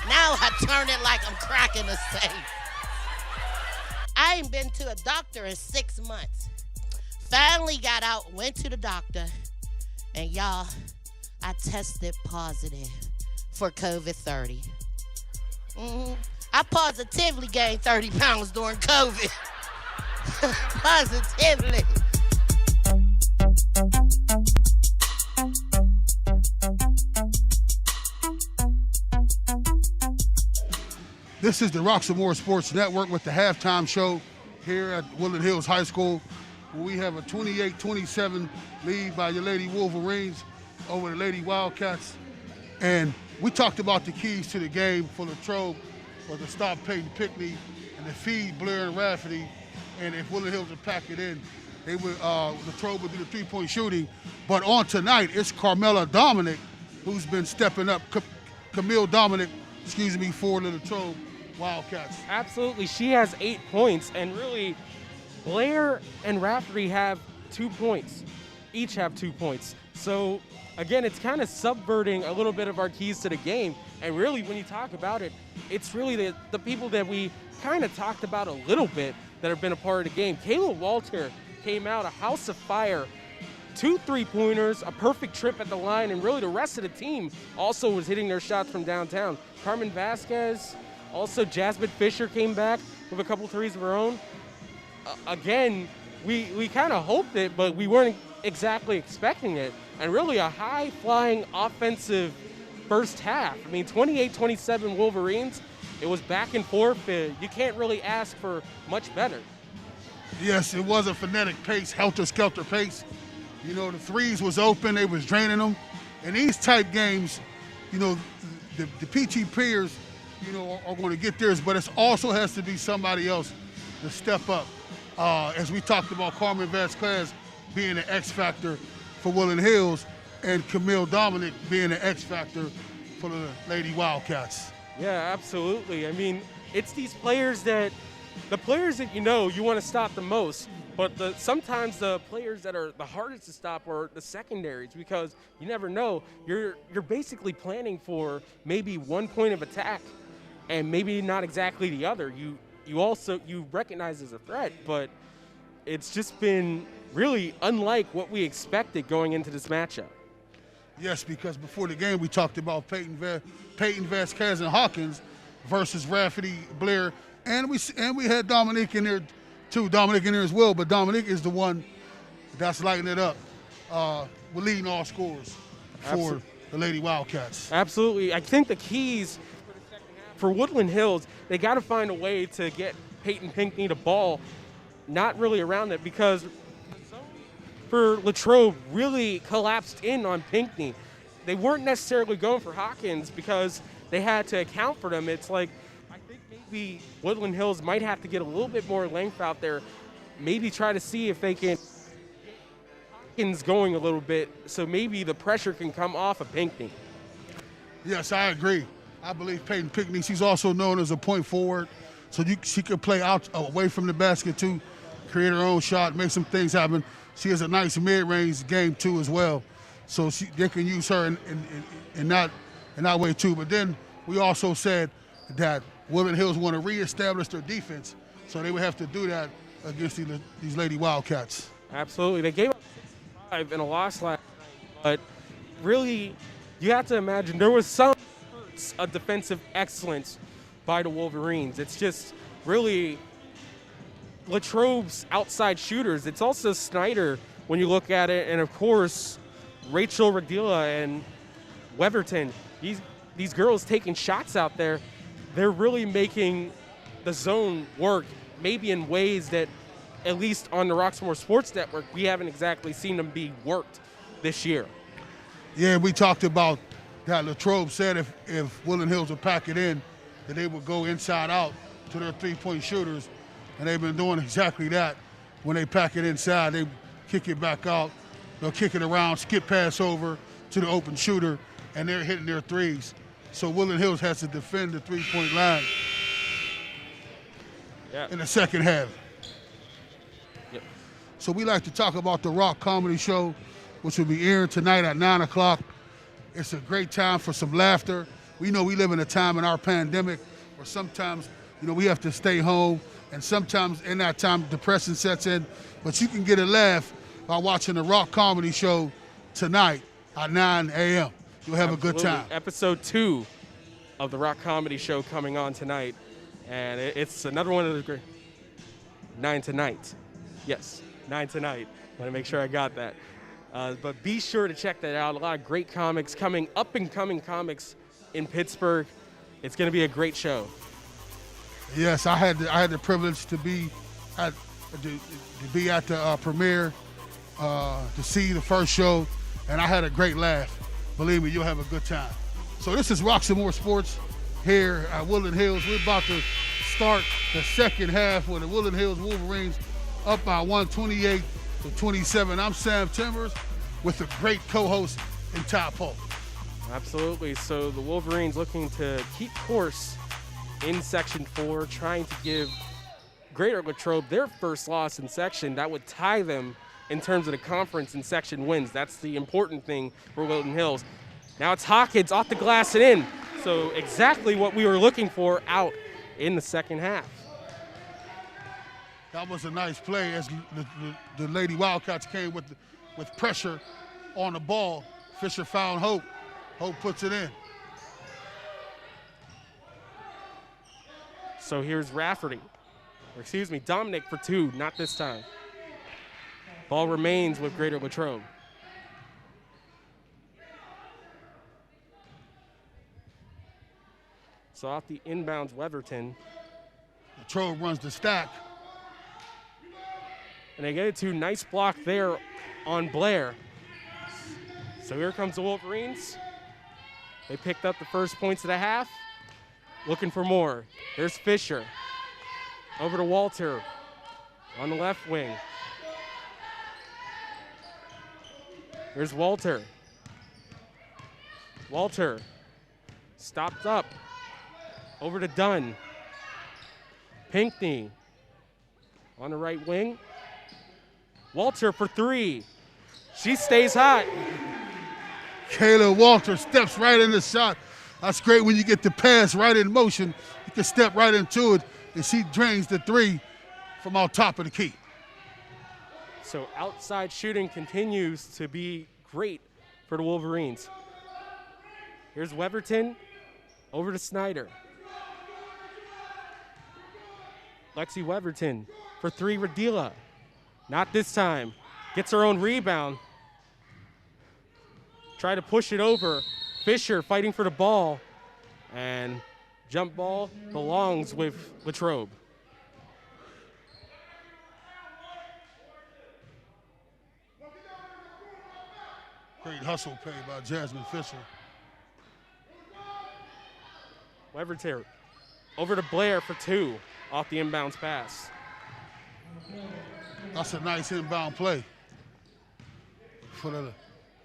Now I turn it like I'm cracking a safe. I ain't been to a doctor in 6 months. Finally got out, went to the doctor, and y'all, I tested positive for COVID-30. I positively gained 30 pounds during COVID. Positively. This is the Roxamore Sports Network with the halftime show here at Woodland Hills High School. We have a 28-27 lead by your Lady Wolverines over the Lady Wildcats. And we talked about the keys to the game for Latrobe, for to stop Peyton Pinckney and to feed Blair and Rafferty. And if Woodland Hills would pack it in, they would Latrobe would do the three-point shooting. But on tonight, it's Carmela Dominic who's been stepping up. Camille Dominic, for the Latrobe Wildcats. Absolutely. She has 8 points, and really, Blair and Rafferty have 2 points. Each have 2 points. So, again, it's kind of subverting a little bit of our keys to the game. And really, when you talk about it, it's really the people that we kind of talked about a little bit that have been a part of the game. Kayla Walter came out a house of fire. 2 3-pointers, a perfect trip at the line, and really the rest of the team also was hitting their shots from downtown. Carmen Vasquez, also Jasmine Fisher came back with a couple threes of her own. Again, we kind of hoped it, but we weren't exactly expecting it. And really a high-flying offensive first half. I mean, 28-27 Wolverines. It was back and forth. You can't really ask for much better. Yes, it was a frenetic pace, helter-skelter pace. You know, the threes was open, they was draining them. In these type games, you know, the PT peers, you know, are going to get theirs, but it also has to be somebody else to step up. As we talked about Carmen Vasquez being an X factor for Woodland Hills and Camille Dominic being an X factor for the Lady Wildcats. Yeah, absolutely. I mean, it's these players that, you know, you want to stop the most. But sometimes the players that are the hardest to stop are the secondaries, because you never know. You're basically planning for maybe 1 point of attack and maybe not exactly the other. You recognize as a threat, but it's just been really unlike what we expected going into this matchup. Yes, because before the game we talked about Peyton Vasquez and Hawkins versus Rafferty, Blair, and we had Dominique in there too. Dominic in there as well, but Dominic is the one that's lighting it up. We're leading all scores for the Lady Wildcats. Absolutely. I think the keys for Woodland Hills, they got to find a way to get Peyton Pinckney the ball, not really around it, because for Latrobe really collapsed in on Pinckney. They weren't necessarily going for Hawkins because they had to account for them. It's like, I think maybe Woodland Hills might have to get a little bit more length out there, maybe try to see if they can get Hawkins going a little bit, so maybe the pressure can come off of Pinckney. Yes, I agree. I believe Peyton Pinckney, she's also known as a point forward, so she can play out away from the basket too, create her own shot, make some things happen. She has a nice mid-range game too as well, so they can use her in that way too. But then we also said that Woodland Hills want to reestablish their defense, so they would have to do that against these Lady Wildcats. Absolutely. They gave up 65 in a loss last night, but really you have to imagine there was some of defensive excellence by the Wolverines. It's just really Latrobe's outside shooters. It's also Snyder when you look at it, and of course Rachel Radila and Weverton. These girls taking shots out there, they're really making the zone work, maybe in ways that at least on the Roxamore Sports Network, we haven't exactly seen them be worked this year. Yeah, we talked about that. Latrobe said if Woodland Hills would pack it in, that they would go inside out to their three-point shooters, and they've been doing exactly that. When they pack it inside, they kick it back out. They'll kick it around, skip pass over to the open shooter, and they're hitting their threes. So Woodland Hills has to defend the three-point line in the second half. Yep. So we like to talk about the Rock Comedy Show, which will be airing tonight at 9 o'clock. It's a great time for some laughter. We know we live in a time in our pandemic where sometimes, we have to stay home, and sometimes in that time depression sets in, but you can get a laugh by watching the Rock Comedy Show tonight at 9 a.m. You'll have a good time. Episode 2 of the Rock Comedy Show coming on tonight, and it's another one of the great. 9 tonight. Yes, 9 tonight. Want to make sure I got that. But be sure to check that out. A lot of great comics coming, up-and-coming comics in Pittsburgh. It's going to be a great show. Yes, I had the privilege to be at the premiere, to see the first show, and I had a great laugh. Believe me, you'll have a good time. So this is Roxamore Sports here at Woodland Hills. We're about to start the second half with the Woodland Hills Wolverines up by 128-27. I'm Sam Timbers with a great co-host in Top Polk. Absolutely. So the Wolverines looking to keep course in Section 4, trying to give Greater Latrobe their first loss in section. That would tie them in terms of the conference in section wins. That's the important thing for Woodland Hills. Now it's Hawkins off the glass and in. So exactly what we were looking for out in the second half. That was a nice play as the Lady Wildcats came with pressure on the ball. Fisher found Hope. Hope puts it in. So here's Dominic for 2, not this time. Ball remains with Greater Latrobe. So off the inbounds, Weatherton. Latrobe runs the stack. And they get it to nice block there on Blair. So here comes the Wolverines. They picked up the first points of the half. Looking for more. There's Fisher. Over to Walter on the left wing. Here's Walter. Walter stopped up. Over to Dunn. Pinckney on the right wing. Walter for 3. She stays hot. Kayla Walter steps right in the shot. That's great when you get the pass right in motion. You can step right into it, and she drains the 3 from on top of the key. So outside shooting continues to be great for the Wolverines. Here's Weatherton over to Snyder. Lexi Weatherton for 3, Radila. Not this time. Gets her own rebound. Try to push it over. Fisher fighting for the ball. And jump ball belongs with Latrobe. Great hustle play by Jasmine Fisher. Weverter over to Blair for 2 off the inbounds pass. That's a nice inbound play for the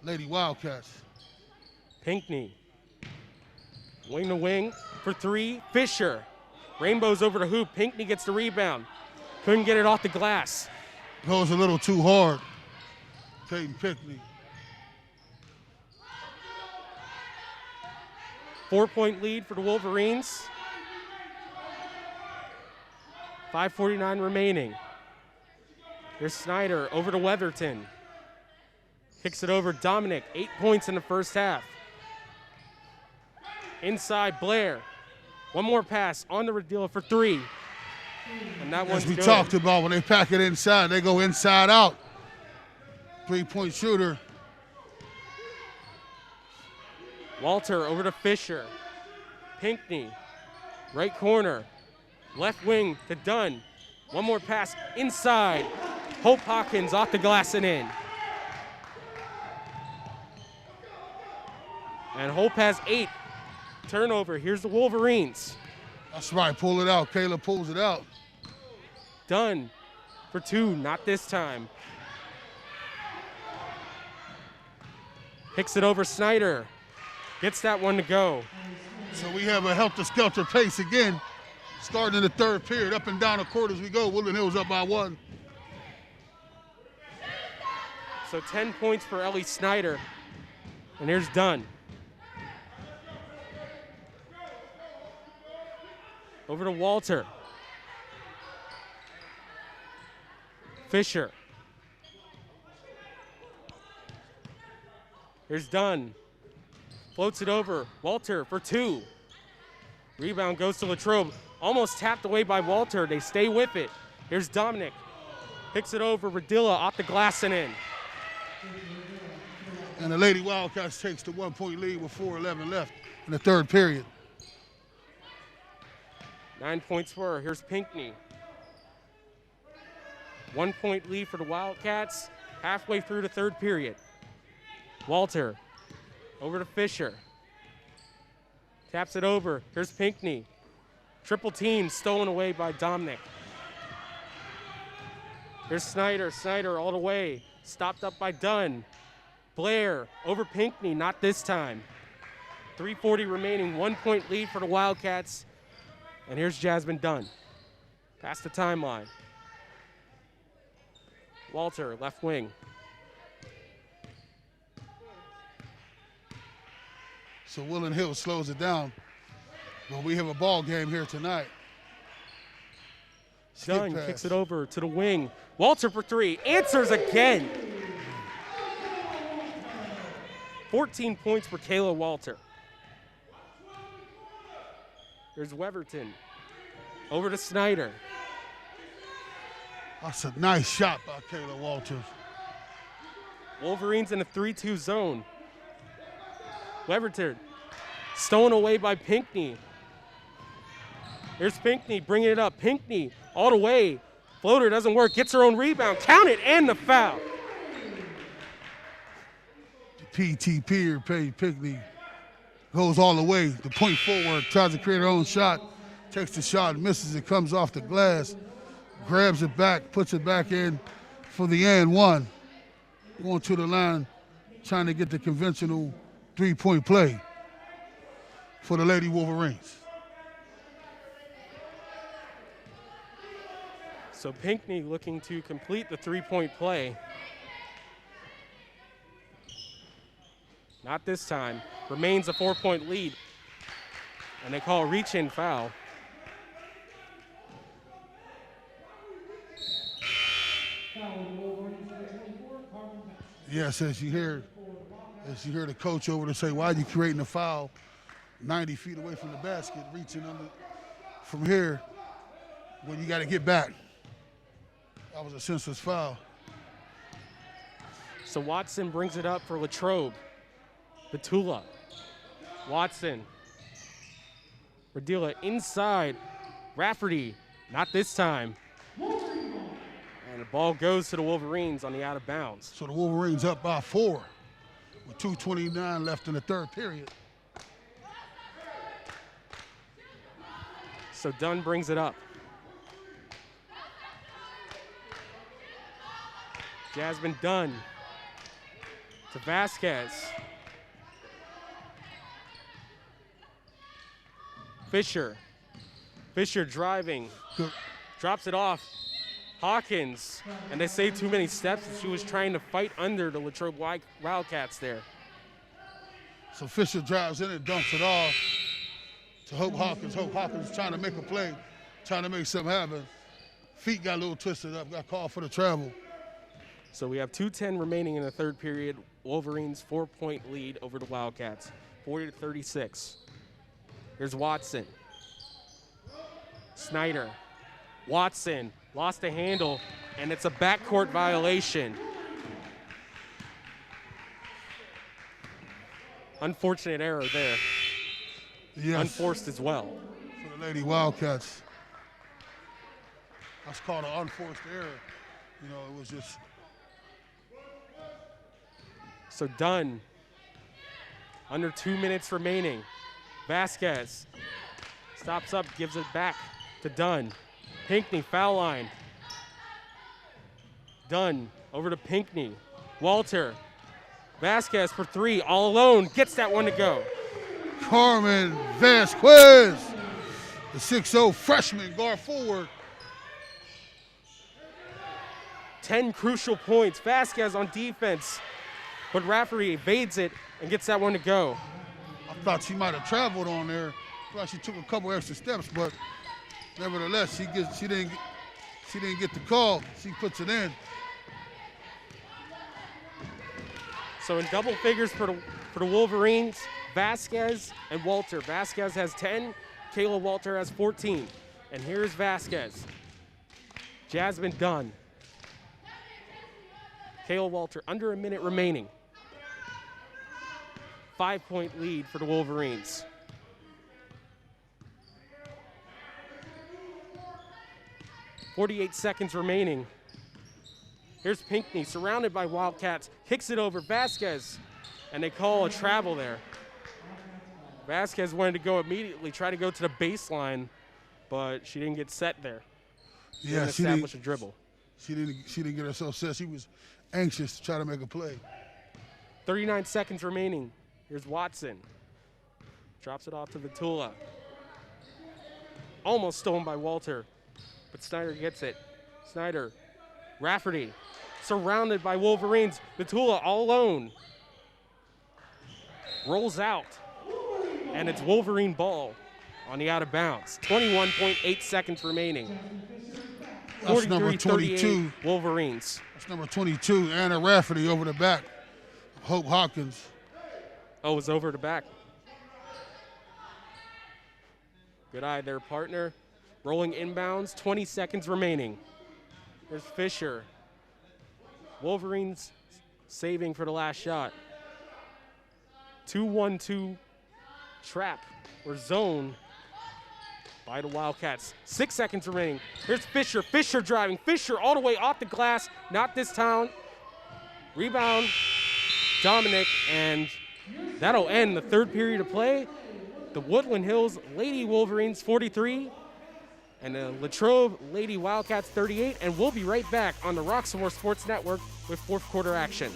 Lady Wildcats. Pinckney. Wing to wing for 3. Fisher. Rainbows over to hoop. Pinckney gets the rebound. Couldn't get it off the glass. Goes a little too hard. Peyton Pinckney. 4-point lead for the Wolverines. 5:49 remaining. Here's Snyder over to Weatherton. Kicks it over Dominic. 8 points in the first half. Inside Blair. One more pass on the Radila for 3. And that one's As we good. talked about, when they pack it inside, they go inside out. 3-point shooter. Walter over to Fisher. Pinckney. Right corner. Left wing to Dunn. One more pass inside. Hope Hawkins off the glass and in. And Hope has 8. Turnover. Here's the Wolverines. That's right. Pull it out. Caleb pulls it out. Dunn for 2. Not this time. Picks it over Snyder. Gets that one to go. So we have a helter-skelter pace again. Starting in the third period. Up and down the court as we go. Woodland Hills up by 1. So 10 points for Ellie Snyder. And here's Dunn. Over to Walter. Fisher. Here's Dunn. Floats it over. Walter for 2. Rebound goes to Latrobe. Almost tapped away by Walter. They stay with it. Here's Dominic. Picks it over. Radilla off the glass and in. And the Lady Wildcats takes the 1-point lead with 4:11 left in the third period. 9 points for her. Here's Pinckney. 1-point lead for the Wildcats. Halfway through the third period. Walter over to Fisher. Taps it over. Here's Pinckney. Triple team stolen away by Dominic. Here's Snyder. Snyder all the way. Stopped up by Dunn. Blair over Pinckney. Not this time. 3:40 remaining. 1-point lead for the Wildcats. And here's Jasmine Dunn. Past the timeline. Walter, left wing. So Woodland Hills slows it down. But we have a ball game here tonight. Dunn kicks it over to the wing. Walter for 3. Answers again. 14 points for Kayla Walter. Here's Weverton. Over to Snyder. That's a nice shot by Kayla Walters. Wolverines in a 3-2 zone. Weverton. Stolen away by Pinckney. Here's Pinckney bringing it up. Pinckney all the way. Floater doesn't work. Gets her own rebound. Count it and the foul. PTP or Paige Pinckney goes all the way. The point forward, tries to create her own shot. Takes the shot, misses it, comes off the glass. Grabs it back, puts it back in for the and one. Going to the line, trying to get the conventional 3-point play for the Lady Wolverines. So Pinckney looking to complete the 3-point play. Not this time. Remains a 4-point lead. And they call a reach-in foul. Yes, as you hear the coach over to say, why are you creating a foul 90 feet away from the basket, reaching under from here when you got to get back? That was a senseless foul. So Watson brings it up for Latrobe. Batula. Watson. Radilla inside. Rafferty. Not this time. And the ball goes to the Wolverines on the out of bounds. So the Wolverines up by 4 with 2:29 left in the third period. So Dunn brings it up. Jasmine Dunn to Vasquez. Fisher. Fisher driving. Good. Drops it off. Hawkins. And they say too many steps. She was trying to fight under the Latrobe Wildcats there. So Fisher drives in and dumps it off to Hope Hawkins. Hope Hawkins trying to make a play, trying to make something happen. Feet got a little twisted up, got called for the travel. So we have 2:10 remaining in the third period. Wolverines 4-point lead over the Wildcats, 40-36. Here's Watson. Snyder. Watson lost the handle, and it's a backcourt violation. Unfortunate error there. Yes. Unforced as well. For the Lady Wildcats. That's called an unforced error. You know, it was just. So Dunn, under 2 minutes remaining. Vasquez stops up, gives it back to Dunn. Pinckney, foul line. Dunn over to Pinckney. Walter. Vasquez for three, all alone, gets that one to go. Carmen Vasquez, the 6'0 freshman guard forward. 10 crucial points. Vasquez on defense, but Rafferty evades it and gets that one to go. I thought she might have traveled on there. I thought she took a couple extra steps, but nevertheless, she didn't get the call. She puts it in. So in double figures for the Wolverines, Vasquez and Walter. Vasquez has 10, Kayla Walter has 14. And here's Vasquez. Jasmine Dunn. Kayla Walter, under a minute remaining. 5-point lead for the Wolverines. .48 seconds remaining. Here's Pinckney, surrounded by Wildcats, kicks it over Vasquez, and they call a travel there. Vasquez wanted to go immediately, try to go to the baseline, but she didn't get set there. Yeah, she didn't establish a dribble. She didn't get herself set. She was anxious to try to make a play. 39 seconds remaining. Here's Watson. Drops it off to Vitula. Almost stolen by Walter, but Snyder gets it. Snyder, Rafferty, surrounded by Wolverines. Vitula all alone. Rolls out, and it's Wolverine ball on the out of bounds. 21.8 seconds remaining. That's number 22. Wolverines. That's number 22, Anna Rafferty over the back. Hope Hawkins. Oh, it was over the back. Good eye there, partner. Rolling inbounds, 20 seconds remaining. There's Fisher. Wolverines saving for the last shot. 2-1-2 trap or zone by the Wildcats. 6 seconds remaining. Here's Fisher. Fisher driving. Fisher all the way off the glass. Not this time. Rebound, Dominic, and that'll end the third period of play. The Woodland Hills Lady Wolverines 43 and the Latrobe Lady Wildcats 38. And we'll be right back on the Roxamore Sports Network with fourth quarter action.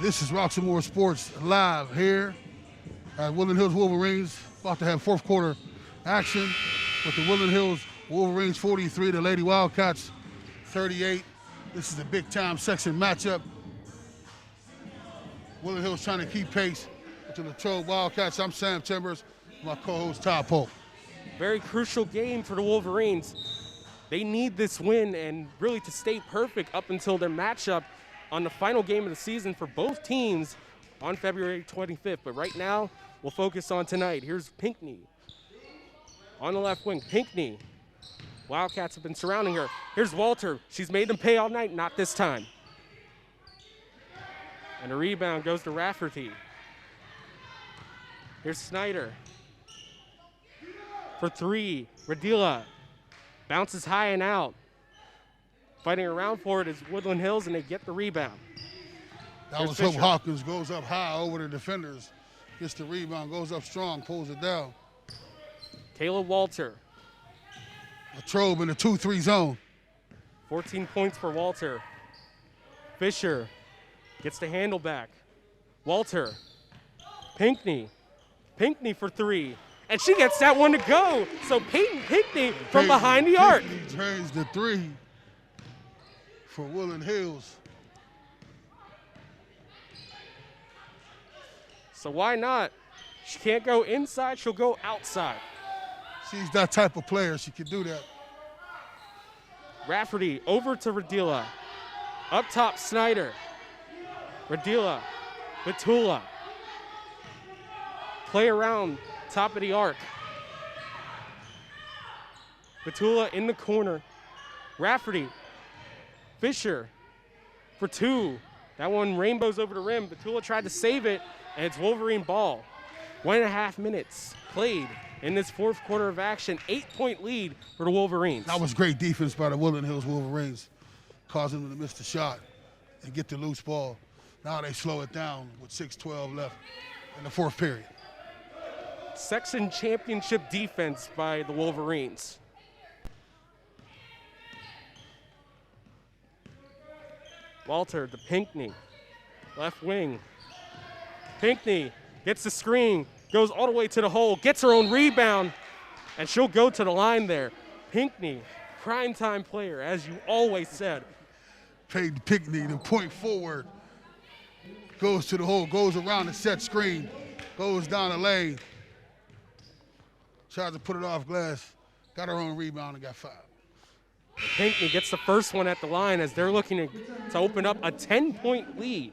This is Roxamore Sports live here at Woodland Hills Wolverines. About to have fourth quarter action with the Woodland Hills Wolverines 43, the Lady Wildcats 38. This is a big time section matchup. Woodland Hills trying to keep pace with the Latrobe Wildcats. I'm Sam Chambers, my co-host Todd Polk. Very crucial game for the Wolverines. They need this win and really to stay perfect up until their matchup on the final game of the season for both teams on February 25th. But right now, we'll focus on tonight. Here's Pinckney on the left wing. Pinckney. Wildcats have been surrounding her. Here's Walter. She's made them pay all night, not this time. And a rebound goes to Rafferty. Here's Snyder. For three, Radila bounces high and out. Fighting around for it is Woodland Hills, and they get the rebound. That was Hope Hawkins, goes up high over the defenders, gets the rebound, goes up strong, pulls it down. Kayla Walter. Latrobe in the 2-3 zone. 14 points for Walter. Fisher gets the handle back. Walter. Pinckney. Pinckney for three. And she gets that one to go. So Peyton Pinckney from behind the arc. Pinckney drains the three. for Woodland Hills. So why not? She can't go inside, she'll go outside. She's that type of player. She can do that. Rafferty over to Radila. Up top, Snyder. Radila, Batula. Play around, top of the arc. Batula in the corner. Rafferty, Fisher for two. That one rainbows over the rim. Batula tried to save it, and it's Wolverine ball. 1.5 minutes played in this fourth quarter of action. 8-point lead for the Wolverines. That was great defense by the Woodland Hills Wolverines, causing them to miss the shot and get the loose ball. Now they slow it down with 6:12 left in the fourth period. Section championship defense by the Wolverines. Walter to Pinckney, left wing. Pinckney gets the screen, goes all the way to the hole, gets her own rebound, and she'll go to the line there. Pinckney, primetime player, as you always said. Peyton Pinckney, the point forward, goes to the hole, goes around the set screen, goes down the lane, tries to put it off glass, got her own rebound and got fouled. Pinckney gets the first one at the line as they're looking to open up a 10-point lead.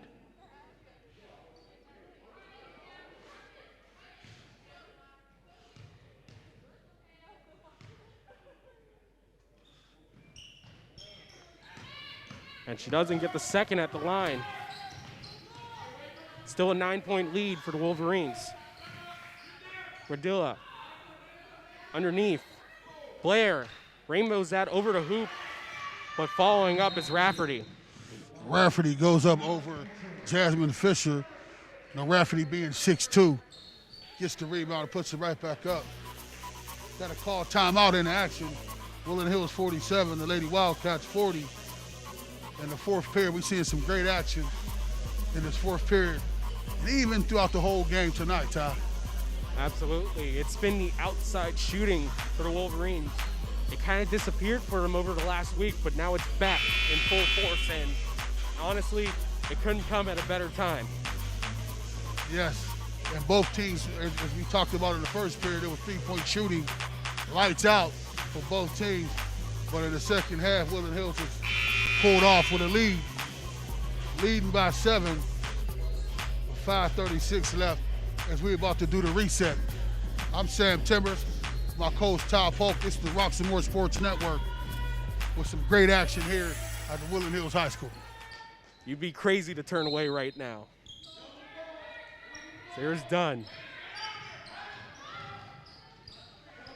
And she doesn't get the second at the line. Still a 9-point lead for the Wolverines. Radilla underneath. Blair rainbows that over the hoop, but following up is Rafferty. Rafferty goes up over Jasmine Fisher. Now Rafferty being 6'2", gets the rebound and puts it right back up. Got to call timeout in action. Woodland Hills 47, the Lady Wildcats 40. In the fourth period, we're seeing some great action in this fourth period, and even throughout the whole game tonight, Ty. Absolutely. It's been the outside shooting for the Wolverines. It kind of disappeared for them over the last week, but now it's back in full force, and honestly, it couldn't come at a better time. Yes, and both teams, as we talked about in the first period, there was three-point shooting, lights out for both teams, but in the second half, Woodland Hills was pulled off with a lead, leading by 7 with 5:36 left as we're about to do the reset. I'm Sam Timbers, my coach Ty Polk. This is the Roxamore Sports Network with some great action here at the Woodland Hills High School. You'd be crazy to turn away right now. There's Dunn.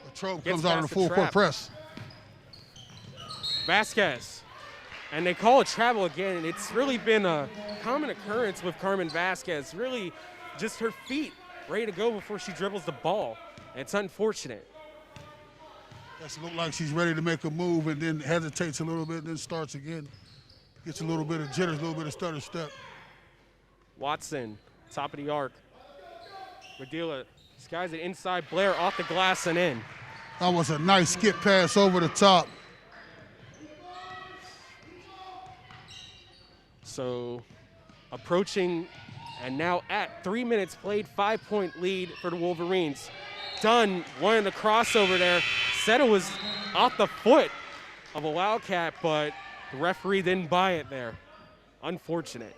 Latrobe comes out on the full court press. Vasquez. And they call it travel again, and it's really been a common occurrence with Carmen Vasquez. Really just her feet ready to go before she dribbles the ball. And it's unfortunate. Does look like she's ready to make a move and then hesitates a little bit, then starts again. Gets a little bit of jitters, a little bit of stutter step. Watson, top of the arc. Radila skies it inside. Blair off the glass and in. That was a nice skip pass over the top. So approaching and now at 3 minutes played, 5-point lead for the Wolverines. Dunn wanted the crossover there. Said it was off the foot of a Wildcat, but the referee didn't buy it there. Unfortunate.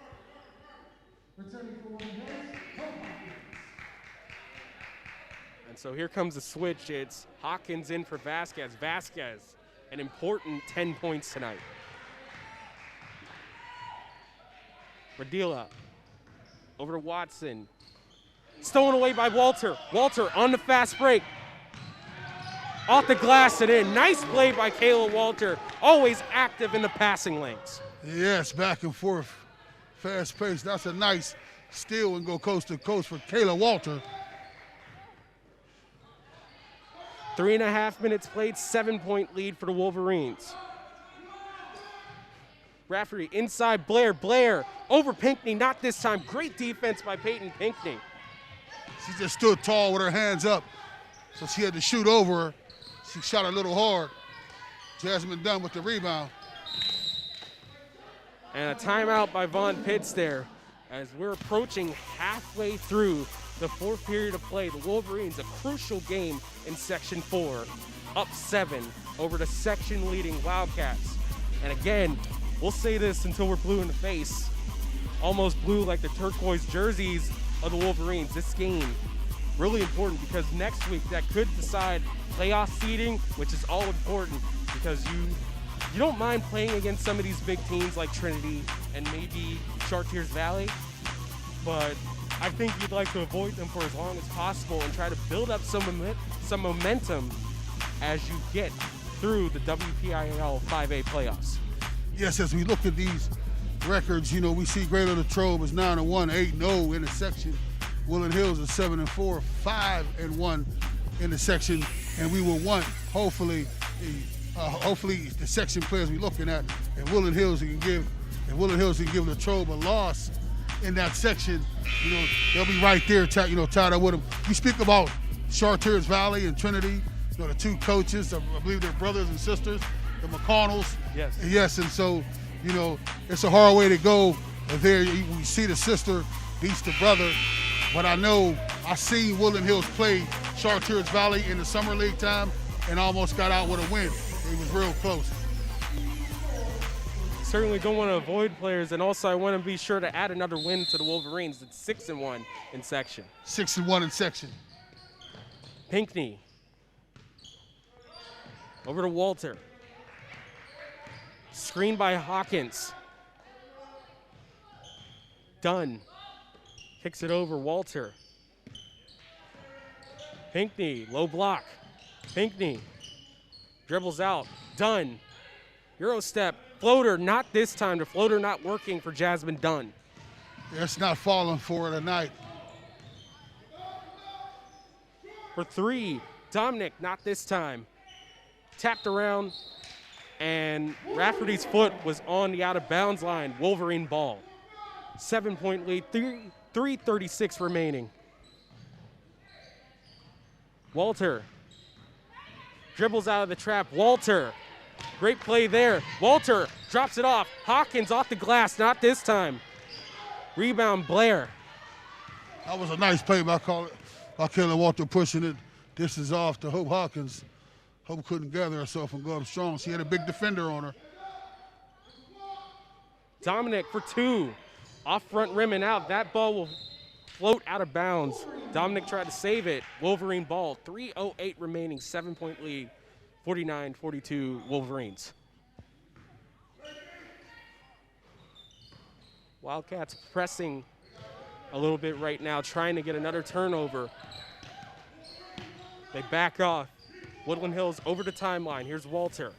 And so here comes the switch. It's Hawkins in for Vasquez. Vasquez, an important 10 points tonight. Radila over to Watson. Stolen away by Walter. Walter on the fast break. Off the glass and in. Nice play by Kayla Walter. Always active in the passing lanes. Yes, back and forth. Fast pace. That's a nice steal and go coast to coast for Kayla Walter. 3.5 minutes played, 7-point lead for the Wolverines. Rafferty inside Blair. Blair over Pinckney, not this time. Great defense by Peyton Pinckney. She just stood tall with her hands up, so she had to shoot over her. She shot a little hard. Jasmine Dunn with the rebound. And a timeout by Von Pitts there as we're approaching halfway through the fourth period of play. The Wolverines, a crucial game in Section 4, up 7 over the section-leading Wildcats. And again, we'll say this until we're blue in the face, almost blue like the turquoise jerseys of the Wolverines. This game, really important because next week that could decide playoff seeding, which is all important because you don't mind playing against some of these big teams like Trinity and maybe Chartiers Valley, but I think you'd like to avoid them for as long as possible and try to build up some momentum as you get through the WPIAL 5A playoffs. Yes, as we look at these records, we see Greater Latrobe is 9-1, 8-0 in the section. Woodland Hills is 7-4, 5-1 in the section, and we will want hopefully the section players we're looking at, and Woodland Hills can give Latrobe a loss in that section. They'll be right there, tied up with them. You speak about Chartiers Valley and Trinity, the two coaches, I believe they're brothers and sisters, the McConnells. Yes. Yes, and so, it's a hard way to go. There, we see the sister beats the brother, but I know I seen Woodland Hills play Chartiers Valley in the summer league time and almost got out with a win. It was real close. Certainly don't want to avoid players, and also I want to be sure to add another win to the Wolverines. It's 6-1 in section. 6-1 in section. Pinckney. Over to Walter. Screen by Hawkins. Dunn. Kicks it over, Walter. Pinckney, low block. Pinckney. Dribbles out. Dunn. Euro step. Floater, not this time. The floater not working for Jasmine Dunn. It's not falling for her tonight. For 3, Dominic, not this time. Tapped around, and Rafferty's foot was on the out-of-bounds line. Wolverine ball. 7-point lead, 3:36 remaining. Walter dribbles out of the trap. Walter, great play there. Walter drops it off. Hawkins off the glass, not this time. Rebound, Blair. That was a nice play by Kayla Walter pushing it. This is off to Hope Hawkins. Hope couldn't gather herself and go up strong. She had a big defender on her. Dominic for 2. Off front rim and out. That ball will float out of bounds. Dominic tried to save it. Wolverine ball. 3:08 remaining. 7-point lead. 49-42 Wolverines. Wildcats pressing a little bit right now, trying to get another turnover. They back off. Woodland Hills over the timeline. Here's Walter.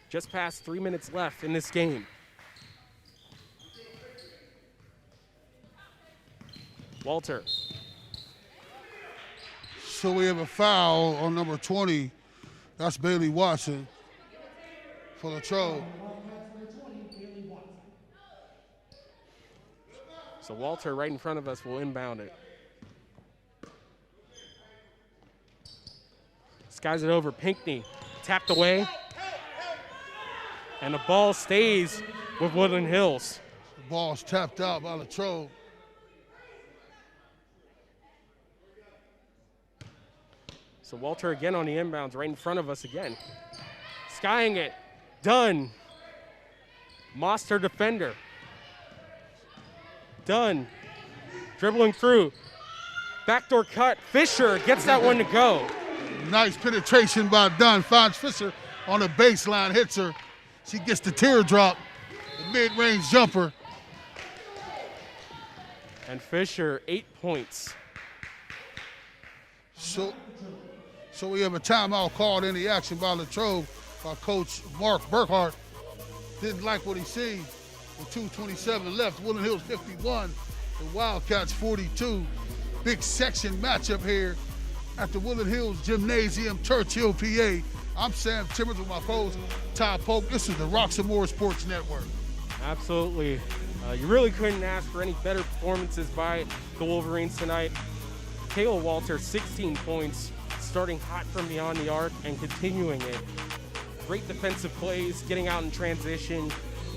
Just past 3 minutes left in this game. Walter. So we have a foul on number 20. That's Bailey Watson for Latrobe. So Walter right in front of us will inbound it. Skies it over. Pinckney tapped away. And the ball stays with Woodland Hills. The ball's tapped out by Latrobe. So Walter again on the inbounds, right in front of us again. Skying it. Dunn. Mossed her defender. Dunn. Dribbling through. Backdoor cut. Fisher gets that one to go. Nice penetration by Dunn. Finds Fisher on the baseline, hits her. She gets the teardrop, the mid-range jumper. And Fisher, 8 points. So we have a timeout called in the action by Latrobe by Coach Mark Burkhart. Didn't like what he seen with 2:27 left. Woodland Hills 51, the Wildcats 42. Big section matchup here at the Woodland Hills Gymnasium, Churchill, PA. I'm Sam Timmons with my co-host, Todd Polk. This is the Roxamore Sports Network. Absolutely. You really couldn't ask for any better performances by the Wolverines tonight. Kayla Walter, 16 points, starting hot from beyond the arc and continuing it. Great defensive plays, getting out in transition,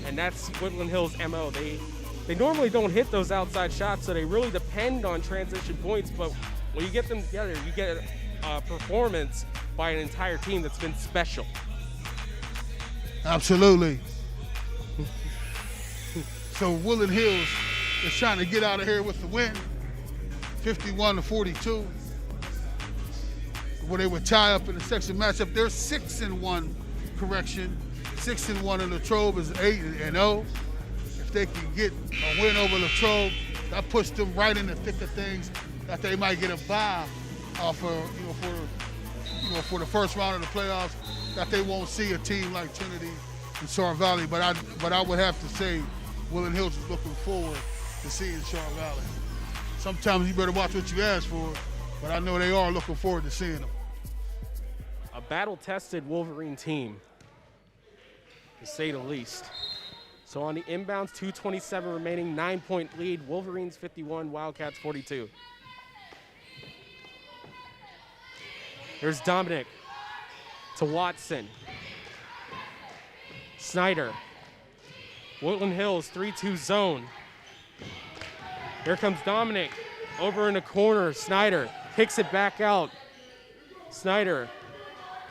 and that's Woodland Hills' MO. They normally don't hit those outside shots, so they really depend on transition points, but when you get them together, you get a performance by an entire team that's been special. Absolutely. So Woodland Hills is trying to get out of here with the win, 51-42. Where they would tie up in the section matchup. They're 6-1, correction. 6-1, and Latrobe is 8-0. If they can get a win over Latrobe, that puts them right in the thick of things. That they might get a bye for the first round of the playoffs. That they won't see a team like Trinity and Char Valley. But I would have to say, Woodland Hills is looking forward to seeing Char Valley. Sometimes you better watch what you ask for, but I know they are looking forward to seeing them. A battle-tested Wolverine team, to say the least. So on the inbounds, 2:27 remaining, 9-point lead. Wolverines 51, Wildcats 42. Here's Dominic to Watson. Snyder. Woodland Hills 3-2 zone. Here comes Dominic over in the corner. Snyder kicks it back out. Snyder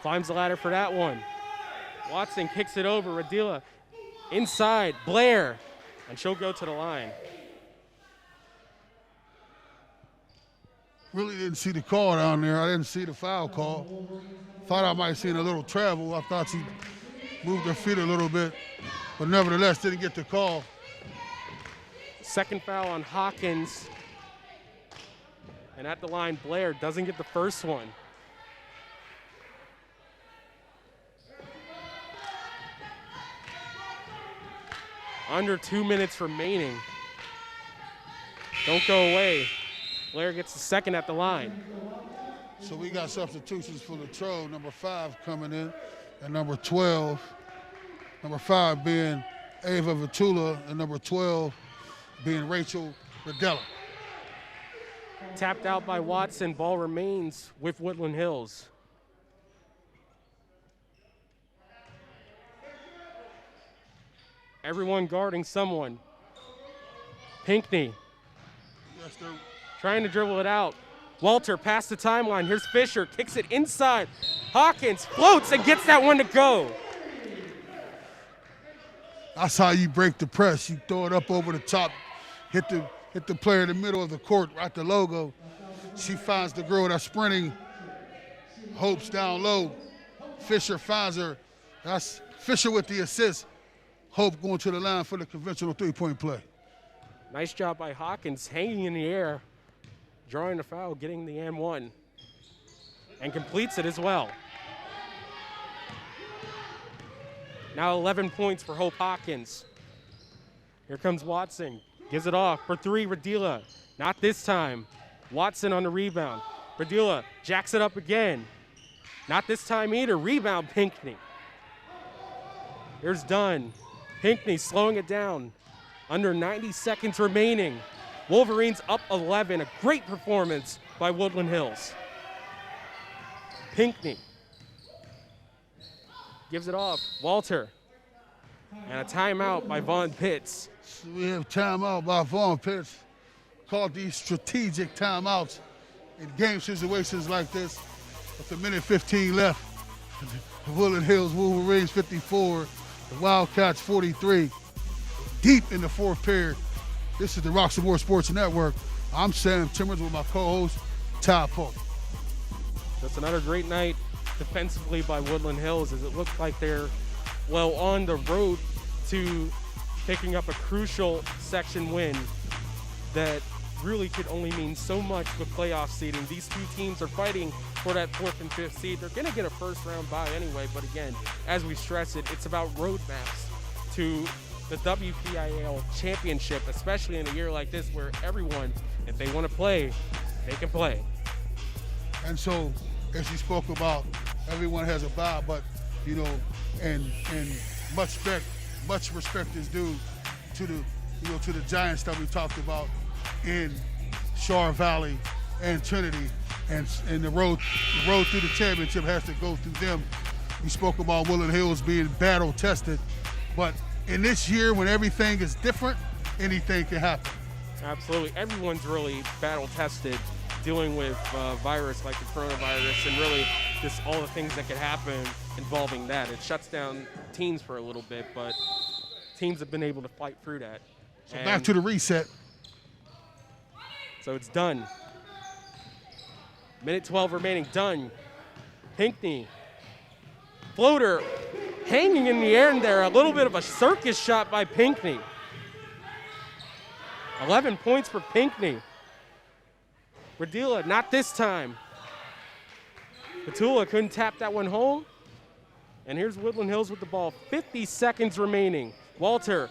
climbs the ladder for that one. Watson kicks it over. Radila inside. Blair. And she'll go to the line. Really didn't see the call down there. I didn't see the foul call. Thought I might have seen a little travel. I thought she moved her feet a little bit, but nevertheless didn't get the call. Second foul on Hawkins. And at the line, Blair doesn't get the first one. Under 2 minutes remaining. Don't go away. Blair gets the second at the line. So we got substitutions for Latrobe, number 5 coming in, and number 12. Number 5 being Ava Vitula, and number 12 being Rachel Radella. Tapped out by Watson. Ball remains with Woodland Hills. Everyone guarding someone. Pinckney. Yes, they're trying to dribble it out. Walter past the timeline. Here's Fisher. Kicks it inside. Hawkins floats and gets that one to go. That's how you break the press. You throw it up over the top, hit the player in the middle of the court, right the logo. She finds the girl that's sprinting. Hope's down low. Fisher finds her. That's Fisher with the assist. Hope going to the line for the conventional three-point play. Nice job by Hawkins, hanging in the air, drawing the foul, getting the and one, and completes it as well. Now 11 points for Hope Hawkins. Here comes Watson, gives it off for 3, Radila. Not this time. Watson on the rebound. Radila jacks it up again. Not this time either. Rebound, Pinckney. Here's Dunn. Pinckney slowing it down. Under 90 seconds remaining. Wolverines up 11. A great performance by Woodland Hills. Pinckney gives it off. Walter. And a timeout by Vaughn Pitts. So we have timeout by Vaughn Pitts. Called these strategic timeouts in game situations like this. With a minute 15 left. The Woodland Hills Wolverines 54. The Wildcats 43. Deep in the fourth period. This is the Roxamore Sports Network. I'm Sam Timmons with my co-host, Ty Polk. Just another great night defensively by Woodland Hills, as it looks like they're, well, on the road to picking up a crucial section win that really could only mean so much with playoff seeding. These two teams are fighting for that 4th and 5th seed. They're going to get a first-round bye anyway, but again, as we stress it, it's about roadmaps to the WPIAL championship, especially in a year like this where everyone, if they want to play, they can play. And so, as you spoke about, everyone has a bye, but, you know, and much respect is due to the giants that we talked about in Char Valley and Trinity, and the road through the championship has to go through them. We spoke about Woodland Hills being battle tested, but in this year when everything is different, anything can happen. Absolutely. Everyone's really battle-tested dealing with virus like the coronavirus and really just all the things that could happen involving that. It shuts down teams for a little bit, but teams have been able to fight through that. So back to the reset. So it's done. Minute 12 remaining, done. Pinckney. Floater hanging in the air in there. A little bit of a circus shot by Pinckney. 11 points for Pinckney. Radila, not this time. Petula couldn't tap that one home. And here's Woodland Hills with the ball. 50 seconds remaining. Walter.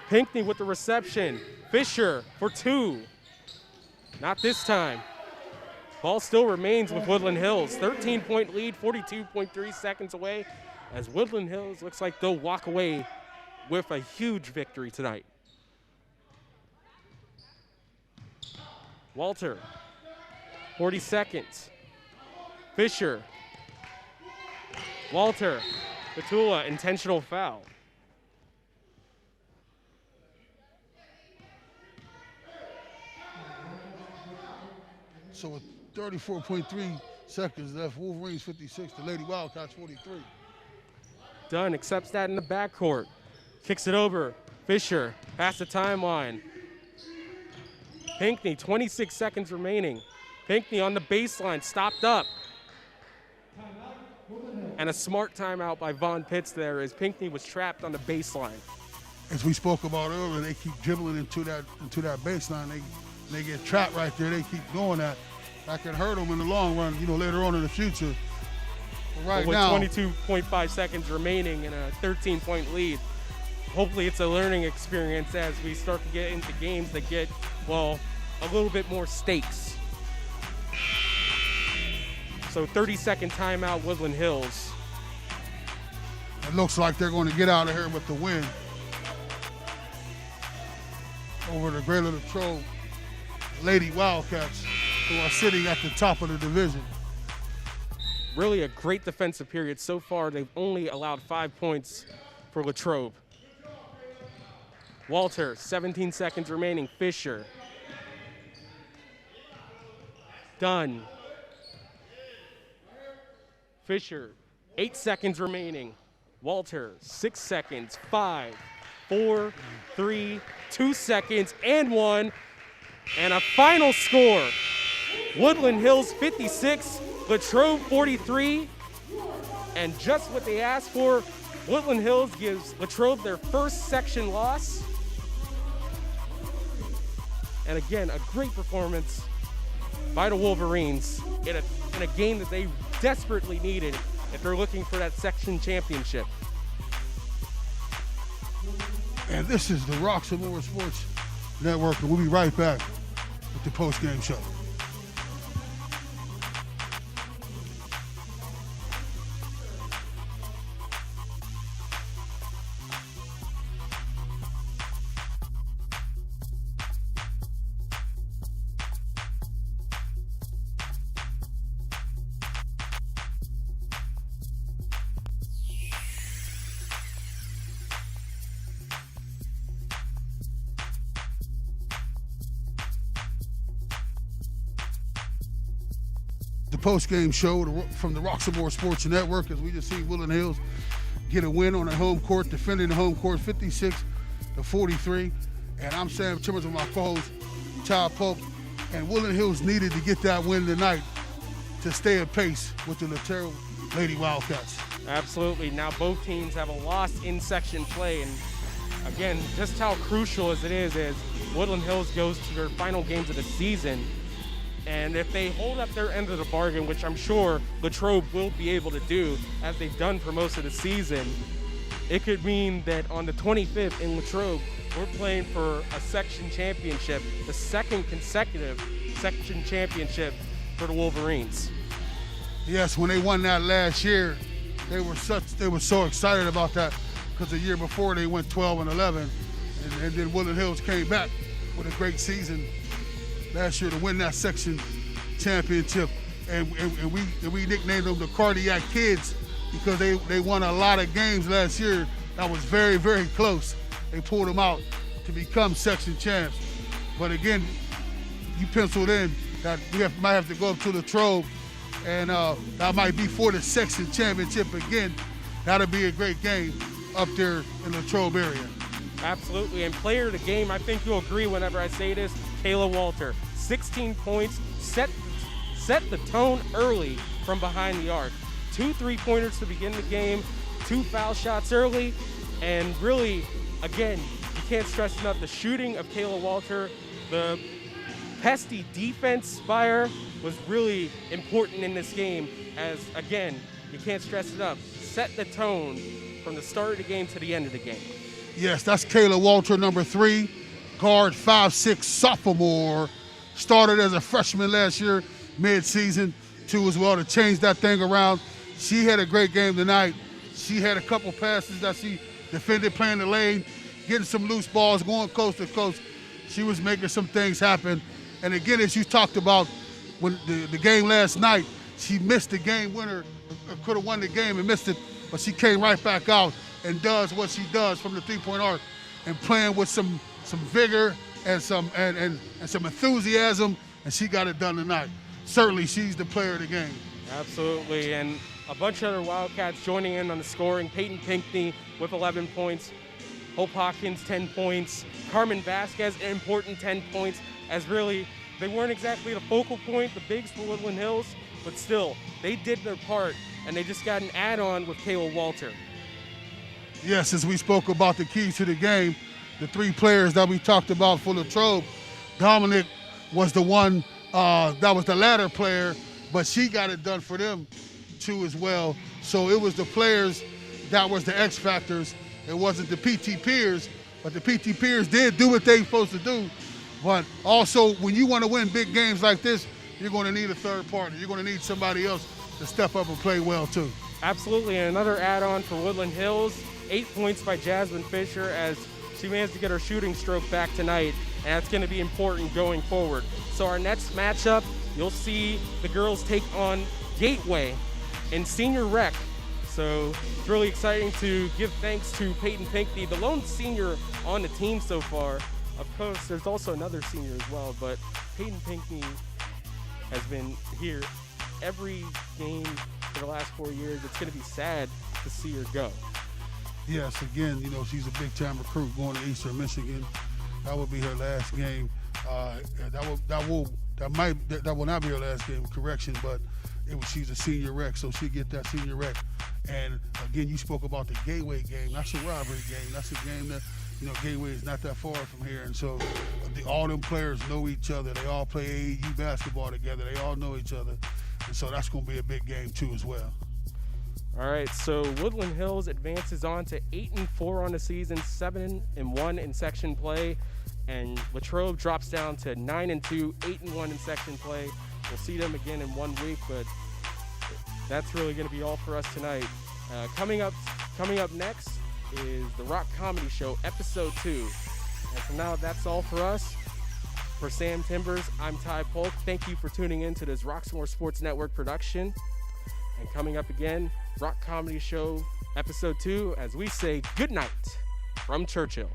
Pinckney with the reception. Fisher for 2. Not this time. Ball still remains with Woodland Hills. 13-point lead, 42.3 seconds away, as Woodland Hills looks like they'll walk away with a huge victory tonight. Walter, 40 seconds. Fisher. Walter. Petula, intentional foul. So with 34.3 seconds left, Wolverines 56, the Lady Wildcats 43. Dunn accepts that in the backcourt. Kicks it over. Fisher, past the timeline. Pinckney, 26 seconds remaining. Pinckney on the baseline, stopped up. And a smart timeout by Von Pitts there as Pinckney was trapped on the baseline. As we spoke about earlier, they keep dribbling into that baseline. They get trapped right there. They keep doing that. That can hurt them in the long run, later on in the future. But right with now, 22.5 seconds remaining and a 13-point lead, hopefully it's a learning experience as we start to get into games that get, a little bit more stakes. So 30-second timeout, Woodland Hills. It looks like they're going to get out of here with the win over the Greater Latrobe Lady Wildcats, who are sitting at the top of the division. Really a great defensive period. So far, they've only allowed 5 points for Latrobe. Walter, 17 seconds remaining. Fisher. Dunn. Fisher, 8 seconds remaining. Walter, 6 seconds. 5, 4, 3, 2 seconds, and 1. And a final score. Woodland Hills 56, Latrobe 43. And just what they asked for, Woodland Hills gives Latrobe their first section loss. And again, a great performance by the Wolverines in a game that they desperately needed if they're looking for that section championship. And this is the Roxamore Sports Network, and we'll be right back with the post-game show. Post-game show from the Roxamore Sports Network, as we just see Woodland Hills get a win on their home court, defending the home court 56-43. And I'm Sam Timmons with my co-host, Child Pope. And Woodland Hills needed to get that win tonight to stay at pace with the Latrobe Lady Wildcats. Absolutely. Now both teams have a loss in section play. And again, just how crucial as it is as Woodland Hills goes to their final games of the season. And if they hold up their end of the bargain, which I'm sure Latrobe will be able to do, as they've done for most of the season, it could mean that on the 25th in Latrobe, we're playing for a section championship, the second consecutive section championship for the Wolverines. Yes, when they won that last year, they were so excited about that because the year before they went 12-11, and then Woodland Hills came back with a great season last year to win that section championship, and we nicknamed them the Cardiac Kids because they won a lot of games last year that was very, very close. They pulled them out to become section champs. But again, you penciled in that we might have to go up to Latrobe, and that might be for the section championship again. That'll be a great game up there in the Latrobe area. Absolutely, and player of the game, I think you'll agree whenever I say this, Kayla Walter. 16 points, set the tone early from behind the arc. 2 3-pointers to begin the game, 2 foul shots early, and really, again, you can't stress enough the shooting of Kayla Walter. The pesty defense Spire was really important in this game as, again, you can't stress enough, set the tone from the start of the game to the end of the game. Yes, that's Kayla Walter, number 3, guard 5'6", sophomore. Started as a freshman last year, mid-season, too, as well, to change that thing around. She had a great game tonight. She had a couple passes that she defended, playing the lane, getting some loose balls, going coast to coast. She was making some things happen. And again, as you talked about when the game last night, she missed the game winner, could have won the game and missed it, but she came right back out and does what she does from the three-point arc, and playing with some vigor and some enthusiasm, and she got it done tonight. Certainly, she's the player of the game. Absolutely, and a bunch of other Wildcats joining in on the scoring. Peyton Pinckney with 11 points, Hope Hawkins 10 points, Carmen Vasquez an important 10 points, as really they weren't exactly the focal point, the bigs for Woodland Hills, but still, they did their part, and they just got an add-on with Kayla Walter. Yes, as we spoke about the keys to the game, the 3 players that we talked about for Latrobe, Dominic was the one that was the ladder player, but she got it done for them too as well. So it was the players that was the X factors. It wasn't the PT peers, but the PT peers did do what they were supposed to do. But also, when you want to win big games like this, you're going to need a third partner. You're going to need somebody else to step up and play well too. Absolutely, and another add-on for Woodland Hills, 8 points by Jasmine Fisher, as she managed to get her shooting stroke back tonight, and that's going to be important going forward. So our next matchup, you'll see the girls take on Gateway in senior rec. So it's really exciting to give thanks to Peyton Pinckney, the lone senior on the team so far. Of course, there's also another senior as well, but Peyton Pinckney has been here every game for the last 4 years. It's going to be sad to see her go. Yes, again, you know, she's a big-time recruit going to Eastern Michigan. That will be her last game. That will not be her last game, correction, but she's a senior rec, so she'll get that senior rec. And again, you spoke about the Gateway game. That's a rivalry game. That's a game that, you know, Gateway is not that far from here. And so all them players know each other. They all play AAU basketball together. They all know each other. And so that's going to be a big game too as well. All right, so Woodland Hills advances on to 8-4 on the season, 7-1 in section play, and Latrobe drops down to 9-2, 8-1 in section play. We'll see them again in 1 week, but that's really going to be all for us tonight. Coming up next is the Rock Comedy Show, Episode 2. And for now, that's all for us. For Sam Timbers, I'm Ty Polk. Thank you for tuning in to this Roxamore Sports Network production. And coming up again, Rock Comedy Show, Episode 2, as we say good night from Churchill.